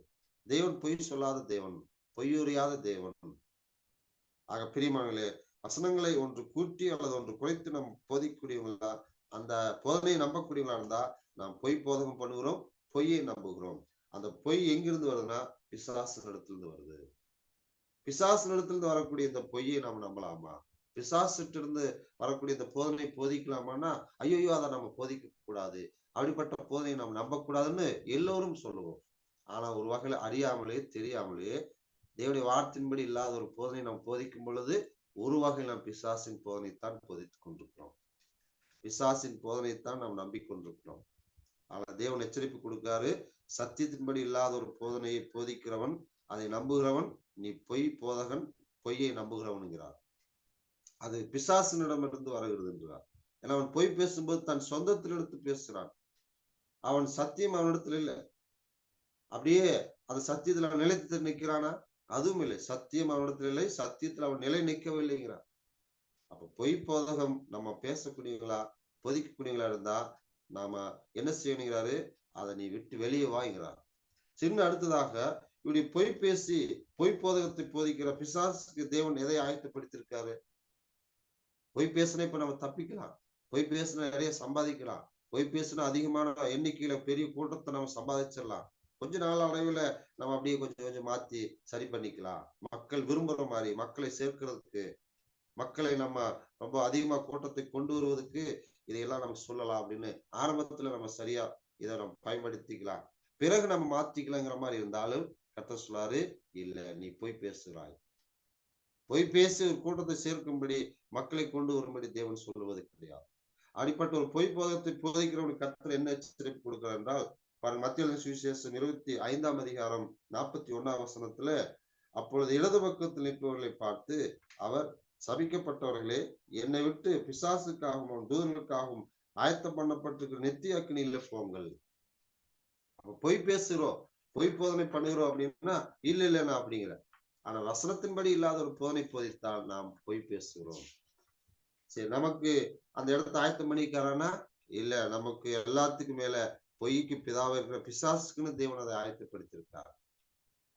தேவன் பொய் சொல்லாத தேவன், பொய்யுறியாத தேவன். ஆக பிரியமானவர்களே, வசனங்களை ஒன்று கூட்டி அல்லது ஒன்று குறைத்து நம்ம போதிக்கக்கூடியவங்களா, அந்த போதனையை நம்பக்கூடியவங்களா இருந்தா நாம் பொய் போதகம் பண்ணுகிறோம், பொய்யை நம்புகிறோம். அந்த பொய் எங்கிருந்து வருதுன்னா பிசாசு இடத்திலிருந்து வருது. பிசாசு இடத்திலிருந்து வரக்கூடிய இந்த பொய்யை நாம் நம்பலாமா? பிசாசிட்ட இருந்து வரக்கூடிய இந்த போதனை போதிக்கலாமான்னா ஐயோ அதை நம்ம போதிக்க கூடாது, அப்படிப்பட்ட போதனையை நம்ம நம்பக்கூடாதுன்னு எல்லோரும் சொல்லுவோம். ஆனா ஒரு வகையில அறியாமலே தெரியாமலே தேவனுடைய வார்த்தையின்படி இல்லாத ஒரு போதனை நாம் போதிக்கும் பொழுது ஒரு வகையில் நாம் பிசாசின் போதனைத்தான் போதித்துக் கொண்டிருக்கிறோம். பிசாசின் போதனைத்தான் நாம் நம்பிக்கொண்டிருக்கிறோம். ஆனா தேவன் எச்சரிப்பு கொடுக்காரு, சத்தியத்தின்படி இல்லாத ஒரு போதனையை போதிக்கிறவன், அதை நம்புகிறவன் நீ பொய் போதகன், பொய்யை நம்புகிறவனுங்கிறார். அது பிசாசினிடமிருந்து வருகிறது என்கிறார். ஏன்னா அவன் பொய் பேசும்போது தன் சொந்தத்தில் எடுத்து பேசுகிறான். அவன் சத்தியம் அவனிடத்தில் இல்லை. அப்படியே அந்த சத்தியத்துல அவன் நிலைத்து நிற்கிறானா? அதுவும் இல்லை. சத்தியம் அவனிடத்தில் இல்லை, சத்தியத்தில் அவன் நிலை நிற்கவில்லைங்கிறான். அப்ப பொய் போதகம் நம்ம பேசக்கூடியவங்களா, பொதிக்கக்கூடியவங்களா இருந்தா நாம என்ன செய்யணுங்கிறாரு? அதை நீ விட்டு வெளியே வாங்கிறார். சின்ன அடுத்ததாக இப்படி பொய் பேசி பொய் போதகத்தை போதிக்கிற பிசாசுக்கு தேவன் எதை ஆயத்தப்படுத்திருக்காரு? பொய் பேசினா இப்ப நம்ம தப்பிக்கலாம், பொய் பேசினா நிறைய சம்பாதிக்கலாம், பொய் பேசினா அதிகமான எண்ணிக்கையில பெரிய கூட்டத்தை நம்ம சம்பாதிச்சிடலாம். கொஞ்ச நாள் அளவுல நம்ம அப்படியே கொஞ்சம் கொஞ்சம் மாத்தி சரி பண்ணிக்கலாம். மக்கள் விரும்புற மாதிரி மக்களை சேர்க்கிறதுக்கு, மக்களை நம்ம ரொம்ப அதிகமா கூட்டத்தை கொண்டு வருவதற்கு இதையெல்லாம் நம்ம சொல்லலாம் அப்படின்னு ஆரம்பத்துல நம்ம சரியா இதை நம்ம பயன்படுத்திக்கலாம், பிறகு நம்ம மாத்திக்கலாங்கிற மாதிரி இருந்தாலும் கர்த்தர் சொல்றாரு, இல்ல நீ பொய் பேசுகிறாய். பொய் பேசி ஒரு கூட்டத்தை சேர்க்கும்படி மக்களை கொண்டு வரும்படி தேவன் சொல்லுவது கிடையாது. அப்படிப்பட்ட ஒரு பொய் போதகத்தை போதிக்கிறவனுக்கு கர்த்தர் என்ன எச்சரிப்பு கொடுக்கிறார் என்றால், மத்திய சுவிசேஷம் 25:41 அப்பொழுது இடது பக்கத்தில் நிற்பவர்களை பார்த்து அவர், சபிக்கப்பட்டவர்களே, என்னை விட்டு பிசாசுக்காகவும் தூதர்களுக்காகவும் ஆயத்தம் பண்ணப்பட்டிருக்கிற நித்திய அக்கினியில போங்கள். அப்ப பொய் பேசுகிறோம், பொய் போதனை பண்ணுகிறோம் அப்படின்னா இல்லைன்னா அப்படிங்கிற. ஆனா வசனத்தின்படி இல்லாத ஒரு போதனை போதித்தால் நாம் பொய் பேசுகிறோம். சரி, நமக்கு அந்த இடத்தை ஆயத்தம் பண்ணிக்கிறானா? இல்ல, நமக்கு எல்லாத்துக்கும் மேல பொய்க்கு பிதாவா இருக்கிற பிசாசுக்குன்னு தேவன் அதை ஆயத்தப்படுத்தியிருக்கார்.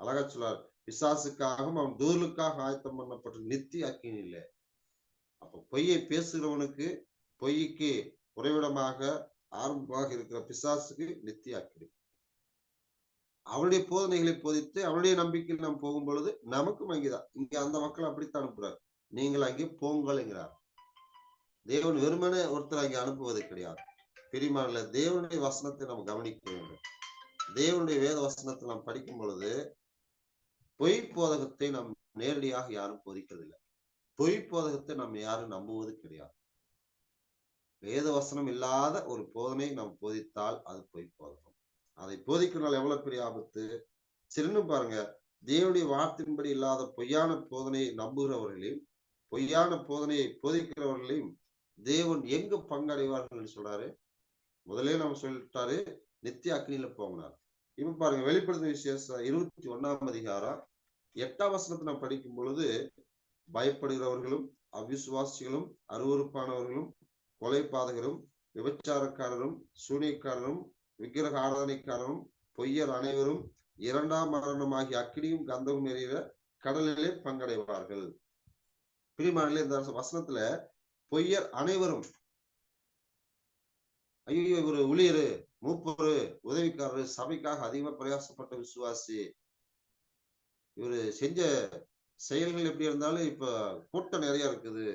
அழகா சொல்லார், பிசாசுக்காகவும் அவன் தூதர்களுக்காக ஆயத்தம் பண்ணப்பட்ட நித்திய அக்கினி இல்லை. அப்ப பொய்யை பேசுகிறவனுக்கு, பொய்க்கு உறைவிடமாக ஆரம்பமாக இருக்கிற பிசாசுக்கு நித்திய அக்கினி. அவனுடைய போதனைகளை போதித்து அவனுடைய நம்பிக்கையில் நாம் போகும் பொழுது நமக்கும் அங்கேதான். இங்க அந்த மக்கள் அப்படித்தான் அனுப்புறார், நீங்கள் அங்கே போங்கள்ங்கிறார். தேவன் வெறுமனே ஒருத்தர் அங்கே அனுப்புவது கிடையாது. பிரியமானவர்களே, தேவனுடைய வசனத்தை நம்ம கவனிக்க வேண்டும். தேவனுடைய வேத வசனத்தை நாம் படிக்கும் பொழுது பொய் போதகத்தை நாம் நேரடியாக யாரும் போதிக்கிறதில்லை. பொய் போதகத்தை நம்ம யாரும் நம்புவது கிடையாது. வேத வசனம் இல்லாத ஒரு போதனை நாம் போதித்தால் அது பொய் போதகம். அதை போதிக்கிறனால எவ்வளவு பெரிய ஆபத்து. சிறன்னு பாருங்க, தேவனுடைய வார்த்தையின்படி இல்லாத பொய்யான போதனையை நம்புகிறவர்களையும் பொய்யான போதனையை போதிக்கிறவர்களையும் தேவன் எங்க பங்கடைவார்கள் சொல்றாரு. முதலே நம்ம சொல்லிட்டாரு, நித்திய அக்னியில போங்கினார். இப்ப பாருங்க, வெளிப்படுத்தும் விசேஷம் 21ஆம் அதிகாரம் 8ஆம் வசனத்தை நாம் படிக்கும் பொழுது, பயப்படுகிறவர்களும் அவிசுவாசிகளும் அருவருப்பானவர்களும் கொலைபாதகரும் விபச்சாரக்காரரும் சூனியக்காரரும் விக்கிரக ஆராதனைக்காரரும் பொய்யர் அனைவரும் 2ஆம் மரணமாகிய அக்கினியும் கந்தமும் எறிகிற கடலிலே பங்கடைவார்கள். பிரியமானவர்களே, இந்த வசனத்துல பொய்யர் அனைவரும், ஐயோ இவர் ஊழியரு, மூப்பரு, உதவிக்காரரு, சபைக்காக அதிகமா பிரயாசப்பட்ட விசுவாசி, இவரு செஞ்ச செயல்கள் எப்படி இருந்தாலும் இப்ப கூட்டம் நிறைய இருக்குது,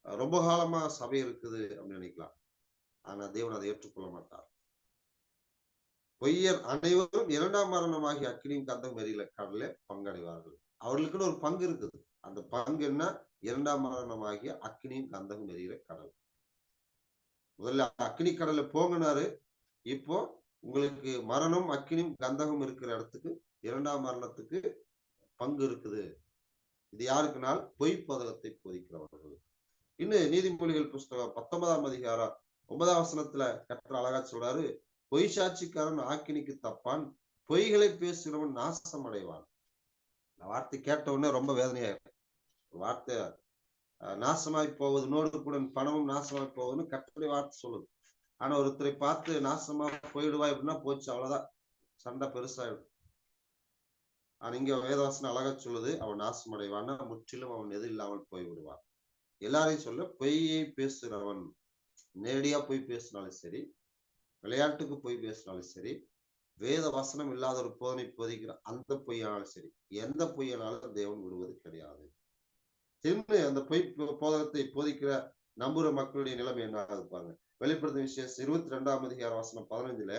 ரொம்ப காலமா சபை இருக்குது அப்படின்னு நினைக்கலாம். ஆனா தேவன் அதை ஏற்றுக்கொள்ள மாட்டார். பொய்யர் அனைவரும் 2ஆம் மரணமாகிய அக்கினியும் கந்தம் எறிகிற கடலிலே பங்கடைவார்கள். அவர்களுக்குன்னு ஒரு பங்கு இருக்குது. அந்த பங்கு என்ன? 2ஆம் மரணமாகிய அக்கினியும் கந்தகம் எறிகிற கடல். முதல்ல அக்னி கடல்ல போங்கினாரு. இப்போ உங்களுக்கு மரணம் அக்கினியும் கந்தகம் இருக்கிற இடத்துக்கு 2ஆம் மரணத்துக்கு பங்கு இருக்குது. இது யாருக்குனால் பொய் போதகத்தை போதிக்கிறவர்கள். இன்னும் நீதிமொழிகள் புஸ்தகம் 19ஆம் அதிகாரம் 9ஆம் வசனத்துல கர்த்தர் அழகா சொல்றாரு, பொய் சாட்சிக்காரன் ஆக்கினிக்கு தப்பான், பொய்களை பேசுகிறவன் நாசம் அடைவான். இந்த வார்த்தை கேட்ட உடனே ரொம்ப வேதனையாயிருக்கு. வார்த்தை நாசமாய் போவது, நோடு கூட பணமும் நாசமாய் போவதுன்னு கர்த்தருடைய வார்த்தை சொல்லுது. ஆனா ஒருத்தரை பார்த்து நாசமா போயிடுவா அப்படின்னா போச்சு, அவ்வளவுதான், சண்டை பெருசாயிடும். ஆனா இங்க வேதவாசனம் அழகா சொல்லுது, அவன் நாசம் அடைவான்னா முற்றிலும் அவன் எது இல்லாமல் போய்விடுவான். எல்லாரையும் சொல்ல, பொய்யை பேசுகிறவன், நேரடியா போய் பேசினாலும் சரி, விளையாட்டுக்கு போய் பேசினாலும் சரி, வேத வசனம் இல்லாத ஒரு போதனை போதிக்கிற அந்த பொய்யானாலும் சரி, எந்த பொய்யானாலும் தேவன் விடுவது கிடையாது. திரும்ப அந்த பொய் போதகத்தை போதிக்கிற நம்புற மக்களுடைய நிலைமை என்ன பாருங்க. வெளிப்படுத்தும் விசேஷம் 22ஆம் அதிகாரம் வசனம் 15ல,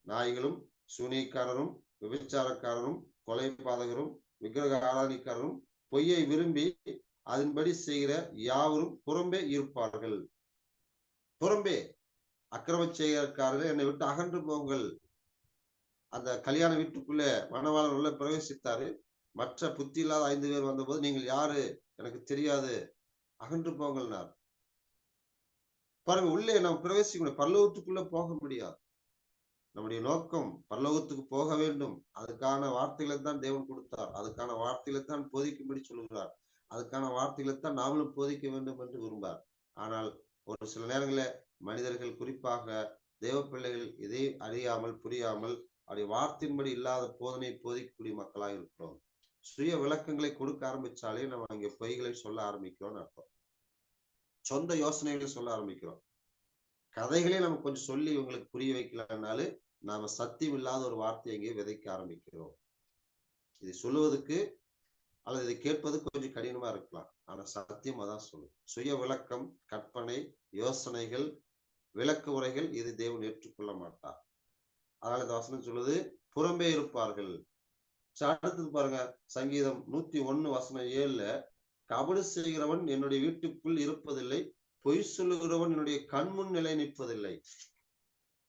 நாய்களும் சூனியக்காரரும் விபச்சாரக்காரரும் கொலைபாதகரும் விக்கிரக ஆராதனைக்காரரும் பொய்யை விரும்பி அதன்படி செய்கிற யாவரும் புறம்பே இருப்பார்கள். புறம்பே அக்கிரம செய்கிறக்காரர்கள் என்னை விட்டு அகன்று போங்கள். அந்த கல்யாண வீட்டுக்குள்ள மணவாளன் உள்ள பிரவேசித்தாரு. மற்ற புத்தி இல்லாத 5 பேர் வந்தபோது, நீங்கள் யாரு எனக்கு தெரியாது, அகன்று போங்கள்னார். பாருங்க, உள்ளே நாம் பிரவேசிக்கணும். பரலோகத்துக்குள்ள போக முடியாது. நம்முடைய நோக்கம் பரலோகத்துக்கு போக வேண்டும். அதுக்கான வார்த்தைகளை தான் தேவன் கொடுத்தார். அதுக்கான வார்த்தைகளை தான் போதிக்கும்படி சொல்லுகிறார். அதுக்கான வார்த்தைகளை தான் நாமளும் போதிக்க வேண்டும் என்று விரும்பார். ஆனால் ஒரு சில நேரங்களில் மனிதர்கள், குறிப்பாக தேவ பிள்ளைகள், இதை அறியாமல் புரியாமல் அப்படி வார்த்தையின்படி இல்லாத போதனையை போதிக்கக்கூடிய மக்களாக இருக்கிறோம். சுய விளக்கங்களை கொடுக்க ஆரம்பிச்சாலே நம்ம அங்கே பொய்களை சொல்ல ஆரம்பிக்கிறோம்னு அர்த்தம். சொந்த யோசனைகளை சொல்ல ஆரம்பிக்கிறோம். கதைகளே நம்ம கொஞ்சம் சொல்லி இவங்களுக்கு புரிய வைக்கலனாலும் நாம சத்தியம் இல்லாத ஒரு வார்த்தையை எங்கேயே விதைக்க ஆரம்பிக்கிறோம். இதை சொல்லுவதற்கு அல்லது இதை கேட்பது கொஞ்சம் கடினமா இருக்கலாம். ஆனா சத்தியம் அதான் சொல்லும். சுய விளக்கம், கற்பனை, யோசனைகள், விளக்க உரைகள் இது தேவன் ஏற்றுக்கொள்ள மாட்டார். அதனால இந்த வசனம் சொல்லுது, புறம்பே இருப்பார்கள். அடுத்தது பாருங்க, சங்கீதம் 101 வசனம் 7ல, கபடு செய்கிறவன் என்னுடைய வீட்டுக்குள் இருப்பதில்லை, பொய் சொல்லுகிறவன் என்னுடைய கண்முன் நிலை நிற்பதில்லை.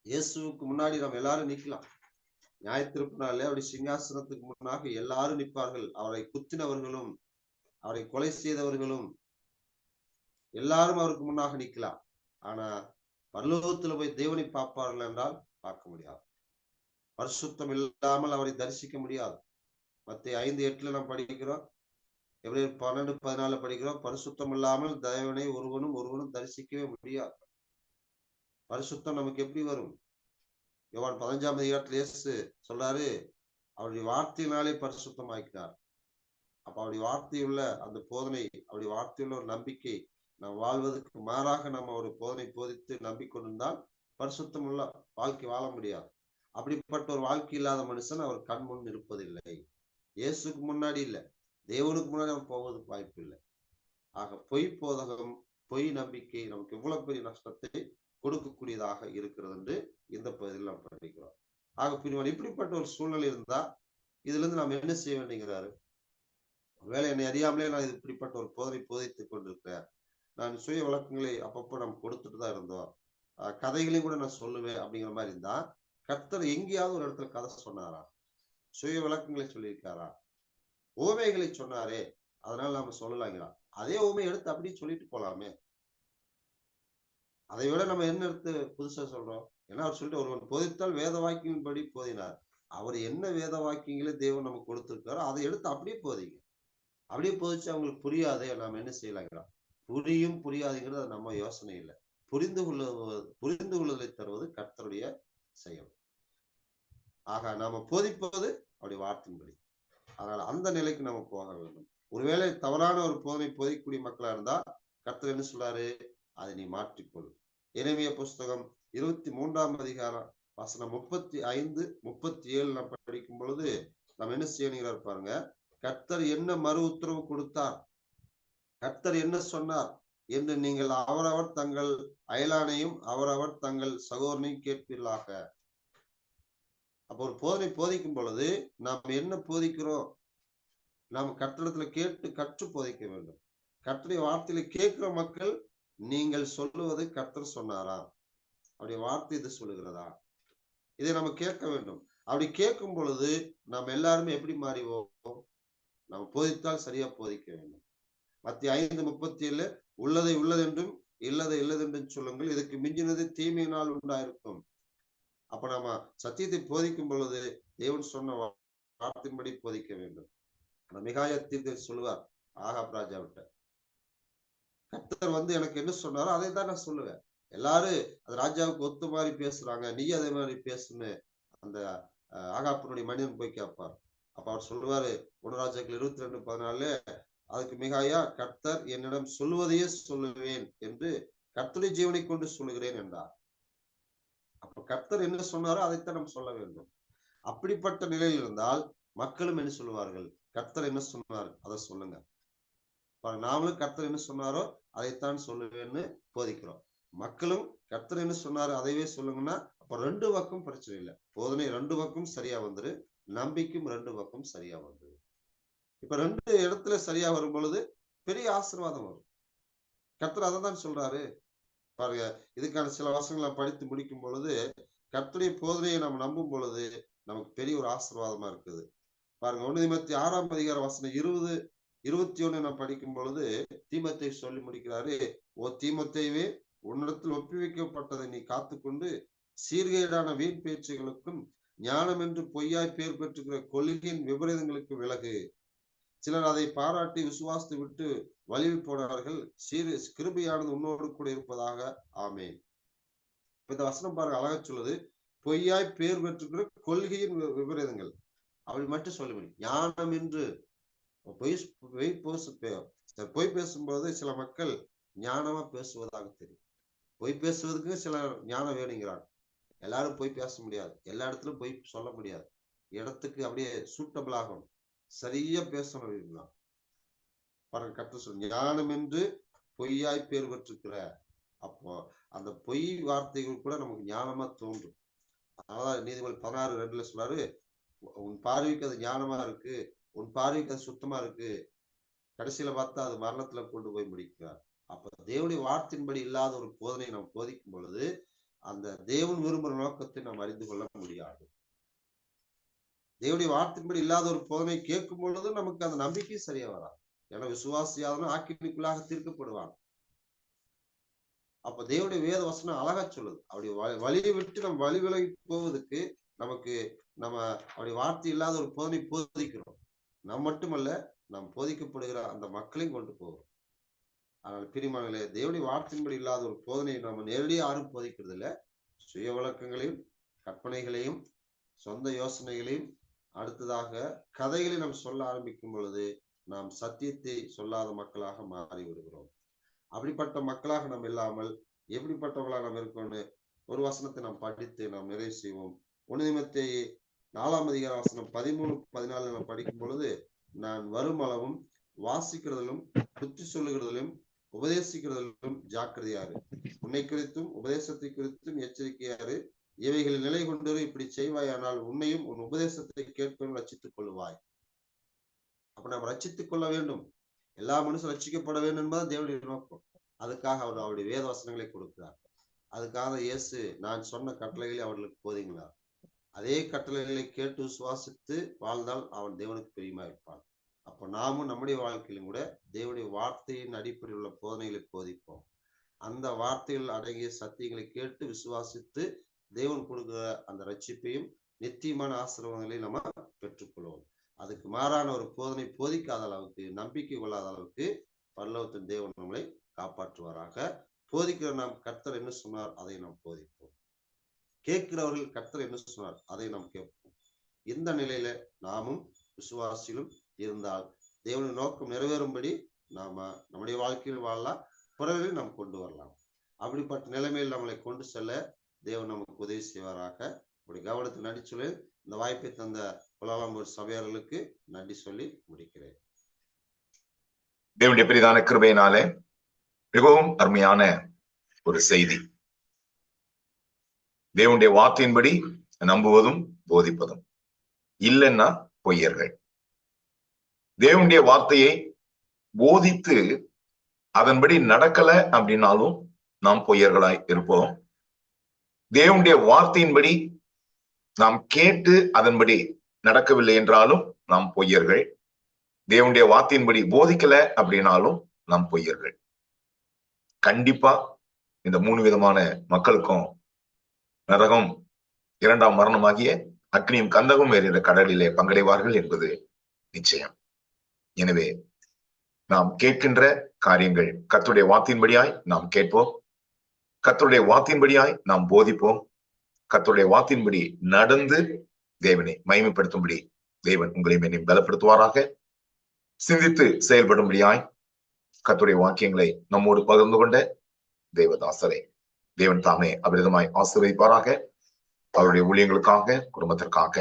இயேசுவுக்கு முன்னாடி நம்ம எல்லாரும் நிக்கலாம். நியாயத்தீர்ப்பு நாள்ல அப்படி சிங்காசனத்துக்கு முன்னாக எல்லாரும் நிற்பார்கள். அவரை குத்தினவர்களும் அவரை கொலை செய்தவர்களும் எல்லாரும் அவருக்கு முன்னாக நிக்கலாம். ஆனா பரலோகத்துல போய் தேவனை பார்ப்பார்கள் என்றால் பார்க்க முடியாது. பரிசுத்தம் இல்லாமல் அவரை தரிசிக்க முடியாது. மத்தேயு 5:8 நாம் படிக்கிறோம். எபிரேயர் 12:14 படிக்கிறோம். பரிசுத்தம் இல்லாமல் தேவனை ஒருவனும் தரிசிக்கவே முடியாது. பரிசுத்தம் நமக்கு எப்படி வரும்? யோவான் 15ஆம் அதிகாரத்தில் இயேசு சொல்றாரு, அவருடைய வார்த்தையினாலே பரிசுத்தமாக்கினார். அப்ப அவருடைய வார்த்தையுள்ள அந்த போதனை, அவருடைய வார்த்தையுள்ள ஒரு நம்பிக்கை நாம் வாழ்வதற்கு மாறாக நம்ம ஒரு போதனை போதித்து நம்பிக்கொண்டிருந்தால் பரிசுத்தம் உள்ள வாழ்க்கை வாழ முடியாது. அப்படிப்பட்ட ஒரு வாழ்க்கை இல்லாத மனுஷன் அவர் கண் முன் இருப்பதில்லை. இயேசுக்கு முன்னாடி இல்லை, தேவனுக்கு முன்னாடி அவன் போவதற்கு வாய்ப்பு இல்லை. ஆக பொய் போதகம், பொய் நம்பிக்கை நமக்கு இவ்வளவு பெரிய நஷ்டத்தை கொடுக்கக்கூடியதாக இருக்கிறது என்று இந்த பகுதியில் நாம் படிக்கிறோம். ஆக பிரிவான். இப்படிப்பட்ட ஒரு சூழ்நிலை இருந்தா இதுல இருந்து நாம் என்ன செய்ய வேண்டுங்கிறாரு? வேலை என்னை அறியாமலே நான் இப்படிப்பட்ட ஒரு போதனை போதித்துக் கொண்டிருக்கிறேன். நான் சுய விளக்கங்களை அப்பப்போ நம்ம கொடுத்துட்டு தான் இருந்தோம். கதைகளையும் கூட நான் சொல்லுவேன் அப்படிங்கிற மாதிரி இருந்தா, கர்த்தர் எங்கேயாவது ஒரு இடத்துல கதை சொன்னாரா? சுய விளக்கங்களை சொல்லியிருக்காரா? உவமைகளை சொன்னாரே, அதனால நாம சொல்லலாங்களா? அதே உவமையை எடுத்து அப்படியே சொல்லிட்டு போலாமே. அதை விட நம்ம என்ன எடுத்து புதுசா சொல்றோம்? ஏன்னா அவர் சொல்லிட்டு ஒருவன் போதித்தால் வேத வாக்கியங்களின்படி போதினார். அவர் என்ன வேத வாக்கியங்களை தேவன் நமக்கு கொடுத்திருக்காரோ அதை எடுத்து அப்படியே போதிங்க. அப்படியே போதிச்சு அவங்களுக்கு புரியாதே, நாம என்ன செய்யலாங்களா? புரியும் புரியாதுங்கிறது அது நம்ம யோசனை இல்லை. புரிந்து கொள்ளுதலை தருவது கர்த்தருடைய செயல். ஆக நாம போதிப்பது அப்படி வார்த்தையின்படி. அதனால அந்த நிலைக்கு நம்ம போக வேண்டும். ஒருவேளை தவறான ஒரு போதனை போதிக்கக்கூடிய மக்களா இருந்தா கர்த்தர் என்ன சொல்றாரு? அதை நீ மாற்றிக்கொள். எரேமியா புஸ்தகம் 23ஆம் அதிகாரம் வசனம் 35, 37 நாம் படிக்கும் பொழுது நம்ம என்ன செய்யணுங்கிறார் பாருங்க. கர்த்தர் என்ன மறு உத்தரவு கொடுத்தார், கர்த்தர் என்ன சொன்னார் என்று நீங்கள் அவரவர் தங்கள் அயலானையும் அவரவர் தங்கள் சகோதரனையும் கேட்பீர்களாக. அப்போ ஒரு போதனை போதிக்கும் பொழுது நாம் என்ன போதிக்கிறோம்? நாம் கர்த்தரிடத்துல கேட்டு கற்று போதிக்க வேண்டும். கர்த்தருடைய வார்த்தையில கேட்கிற மக்கள், நீங்கள் சொல்லுவது கர்த்தர் சொன்னாரா, அப்படி வார்த்தை இது சொல்லுகிறதா, இதை நம்ம கேட்க வேண்டும். அப்படி கேட்கும் பொழுது நாம் எல்லாருமே எப்படி மாறிவோம்? நம்ம போதித்தால் சரியா போதிக்க வேண்டும். மத்திய 5:37 உள்ளதை உள்ளதென்றும் இல்லதை இல்லதென்றும் சொல்லுங்கள், இதுக்கு மிஞ்சினது தீமையினால் உண்டாயிருக்கும். அப்ப நம்ம சத்தியத்தை போதிக்கும் பொழுது தேவன் சொன்ன வார்த்தையின்படி போதிக்க வேண்டும். மிகாயா தீர்க்கதரிசி சொல்லுவார் ஆகாப் ராஜாவிட்ட, கர்த்தர் எனக்கு என்ன சொன்னாரோ அதை தான் நான் சொல்லுவேன். எல்லாரும் அது ராஜாவுக்கு ஒத்து மாதிரி பேசுறாங்க, நீ அதே மாதிரி பேசுன்னு அந்த ஆகாப்பினுடைய மனிதன் போய் கேட்பார். அப்ப அவர் சொல்லுவாரு 1 ராஜாக்கள் 22:14, அதுக்கு மிகாயா, கர்த்தர் என்னிடம் சொல்லுவதையே சொல்லுவேன் என்று கர்த்தருடைய ஜீவனை கொண்டு சொல்லுகிறேன் என்றார். அப்ப கர்த்தர் என்ன சொன்னாரோ அதைத்தான் நம்ம சொல்ல வேண்டும். அப்படிப்பட்ட நிலையில் இருந்தால் மக்களும் என்ன சொல்லுவார்கள்? கர்த்தர் என்ன சொன்னார் அதை சொல்லுங்க. நாமளும் கர்த்தர் என்ன சொன்னாரோ அதைத்தான் சொல்லுவேன்னு போதிக்கிறோம். மக்களும் கர்த்தர் என்ன சொன்னாரு அதைவே சொல்லுங்கன்னா அப்ப 2 பக்கம் பிரச்சனை இல்லை. போதனை 2 பக்கம் சரியா வந்துரு, நம்பிக்கையும் 2 பக்கம் சரியா வந்துரு. இப்ப 2 இடத்துல சரியா வரும் பொழுது பெரிய ஆசீர்வாதம் வரும். கர்த்தர் அதை தான் சொல்றாரு பாருங்க. இதுக்கான சில வசனங்களை படித்து முடிக்கும் பொழுது கர்த்தருடைய போதனையை நம்ம நம்பும் பொழுது நமக்கு பெரிய ஒரு ஆசீர்வாதமா இருக்குது பாருங்க. 1 தீமோத்தேயு 6ஆம் அதிகாரம் வசனம் 20, 21 நாம் படிக்கும் பொழுது தீமோத்தேயு சொல்லி முடிக்கிறாரு. ஓ தீமோத்தேயுவே, உன்னிடத்தில் ஒப்புவிக்கப்பட்டதை நீ காத்துக்கொண்டு சீர்கேடான வீண் பேச்சுகளுக்கும் ஞானம் என்று பொய்யாய் பேர் பெற்றுக்கிற கொள்கையின் விபரீதங்களுக்கு விலகு. சிலர் அதை பாராட்டி விசுவாசத்தை விட்டு வழியில் போனார்கள். கிருபையானது உன்னோடு கூட இருப்பதாக. ஆமேன். இந்த வசனம் பாருங்க, அழகா சொல்லுது. பொய்யாய் பேர் பெற்றுக்கிற கொள்கையின் விபரீதங்கள் அப்படி மட்டும் சொல்ல முடியும். ஞானம் என்று பொய் பேசும்போது சில மக்கள் ஞானமா பேசுவதாக தெரியும். பொய் பேசுவதற்கு சில ஞானம் வேணுங்கிறாங்க. எல்லாரும் போய் பேச முடியாது, எல்லா இடத்துலயும் போய் சொல்ல முடியாது. இடத்துக்கு அப்படியே சூட்டபிள் ஆகணும், சரியா பேசணும் அப்படின்னா பாருங்க. கர்த்தர் சொல்ல ஞானம் என்று பொய்யாய் பேர் பெற்றிருக்கிற. அப்போ அந்த பொய் வார்த்தைகள் கூட நமக்கு ஞானமா தோன்றும். அதனாலதான் நீதிமொழி 16:2 சொல்றாரு, உன் பார்வைக்கு அது ஞானமா இருக்கு, உன் பார்வைக்கு அது சுத்தமா இருக்கு, கடைசியில பார்த்தா அது மரணத்துல கொண்டு போய் முடிக்கிறார். அப்ப தேவனுடைய வார்த்தையின்படி இல்லாத ஒரு போதனை நாம் போதிக்கும் பொழுது அந்த தேவன் விரும்புகிற நோக்கத்தை நாம் அறிந்து கொள்ள முடியாது. தேவனுடைய வார்த்தையின்படி இல்லாத ஒரு போதனை கேட்கும் பொழுது நமக்கு அந்த நம்பிக்கை சரியா வராது. ஏன்னா விசுவாசியாதவன் ஆக்கினைக்குள்ளாக தீர்க்கப்படுவான். அப்ப தேவனுடைய வேத வசனம் அழகா சொல்லுது. அப்படி வழியை விட்டு நம்ம வழி விலகி போவதற்கு நமக்கு நம்ம அப்படி வார்த்தை இல்லாத ஒரு போதனை போதிக்கிறோம். நாம் மட்டுமல்ல, நாம் போதிக்கப்படுகிற அந்த மக்களையும் கொண்டு போகிறோம். ஆனால் பிரியமானவர்களே, தேவனுடைய வார்த்தையின்படி இல்லாத ஒரு போதனையை நம்ம நேரடியாக யாரும் போதிக்கிறது இல்லை. சுய விளக்கங்களையும் கற்பனைகளையும் சொந்த யோசனைகளையும் அடுத்ததாக கதைகளை நாம் சொல்ல ஆரம்பிக்கும் பொழுது நாம் சத்தியத்தை சொல்லாத மக்களாக மாறிவிடுகிறோம். அப்படிப்பட்ட மக்களாக நாம் இல்லாமல் எப்படிப்பட்டவர்களாக நாம் இருக்கணும்னு ஒரு வசனத்தை நாம் படித்து நாம் நிறைவு செய்வோம். 1 தீமோத்தேயு 4ஆம் அதிகார வசனம் 13, 14 நாம் படிக்கும் பொழுது, நான் வரும் அளவும் வாசிக்கிறதிலும் புத்தி சொல்லுகிறதிலும் உபதேசிக்கிறதிலும் ஜாக்கிரதையாரு, உன்னை குறித்தும் உபதேசத்தை குறித்தும் எச்சரிக்கையாரு, இவைகளில் நிலை கொண்டு இப்படி செய்வாயானால் உன்னையும் உன் உபதேசத்தை கேட்பவன் ரட்சித்துக் கொள்வாய். அப்ப நம்ம ரட்சித்துக் கொள்ள வேண்டும். எல்லா மனுஷரும் ரட்சிக்கப்பட வேண்டும் என்பது தேவனுடைய நோக்கம். அதுக்காக அவர் அவருடைய வேத வசனங்களை கொடுக்கிறார். அதுக்காக இயேசு நான் சொன்ன கட்டளைகளை அவர்களுக்கு போதிங்களா, அதே கட்டளைகளை கேட்டு சுவாசித்து வாழ்ந்தால் அவன் தேவனுக்கு பிரியமா இருப்பான். அப்ப நாமும் நம்முடைய வாழ்க்கையிலும் கூட தேவனுடைய வார்த்தையின் அடிப்படையில் உள்ள போதனைகளை போதிப்போம். அந்த வார்த்தைகள் அடங்கிய சத்தியங்களை கேட்டு விசுவாசித்து தேவன் கொடுக்கிற அந்த ரட்சிப்பையும் நித்தியமான ஆசீர்வாதங்களை நம்ம பெற்றுக்கொள்வோம். அதுக்கு மாறான ஒரு போதனை போதிக்காத அளவுக்கு, நம்பிக்கை கொள்ளாத அளவுக்கு பரலோகத்தின் தேவன் நம்மளை காப்பாற்றுவாராக. போதிக்கிற நாம் கர்த்தர் என்ன சொன்னார் அதை நாம் போதிப்போம். கேட்கிறவர்கள் கர்த்தர் என்ன சொன்னார் அதை நாம் கேட்போம். இந்த நிலையில நாமும் விசுவாசிலும் இருந்தால் தேவனுடைய நோக்கம் நிறைவேறும்படி நாம நம்முடைய வாழ்க்கையில் வாழலாம், பிறரையும் நாம் கொண்டு வரலாம். அப்படிப்பட்ட நிலைமையில் நம்மளை கொண்டு செல்ல தேவன் நமக்கு உதவி செய்வாராக. உடைய கவனத்தை நன்றி சொல்லி இந்த வாய்ப்பை தந்த புலாலம்பூர் சபையாளர்களுக்கு நன்றி சொல்லி முடிக்கிறேன். தேவனுடைய பெரிதான கிருபையினாலே மிகவும் அருமையான ஒரு செய்தி. தேவனுடைய வார்த்தையின்படி நம்புவதும் போதிப்பதும் இல்லைன்னா பொய்யர்கள். தேவனுடைய வார்த்தையை போதித்து அதன்படி நடக்கல அப்படின்னாலும் நாம் பொய்யர்களாய் இருப்போம். தேவனுடைய வார்த்தையின்படி நாம் கேட்டு அதன்படி நடக்கவில்லை என்றாலும் நாம் பொய்யர்கள். தேவனுடைய வார்த்தையின்படி போதிக்கல அப்படின்னாலும் நாம் பொய்யர்கள். கண்டிப்பா இந்த 3 விதமான மக்களுக்கும் நரகம், 2ஆம் மரணமாகிய அக்னியும் கந்தகம் எறிகிற கடலிலே பங்கடைவார்கள் என்பது நிச்சயம். எனவே நாம் கேட்கின்ற காரியங்கள் கர்த்தருடைய வார்த்தையின்படியாய் நாம் கேட்போம், கர்த்தருடைய வார்த்தையின்படியாய் நாம் போதிப்போம், கர்த்தருடைய வார்த்தையின்படி நடந்து தேவனை மகிமைப்படுத்தும்படி தேவன் உங்களை என்னையும் பலப்படுத்துவாராக. சிந்தித்து செயல்படும்படியாய் கர்த்தருடைய வாக்கியங்களை நம்மோடு பகிர்ந்து கொண்ட தேவதாசரை தேவன் தாமே அபிரிதமாய் ஆசீர்வதிப்பாராக. அவருடைய ஊழியங்களுக்காக, குடும்பத்திற்காக,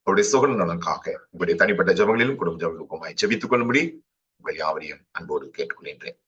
அவருடைய சுகன் நலனுக்காக உங்களுடைய தனிப்பட்ட ஜெபங்களிலும் குடும்ப ஜெபங்களுக்குமாய் ஜெபித்துக் கொள்ளும்படி உங்கள் யாவரையும் அன்போடு கேட்டுக்கொள்கின்றேன்.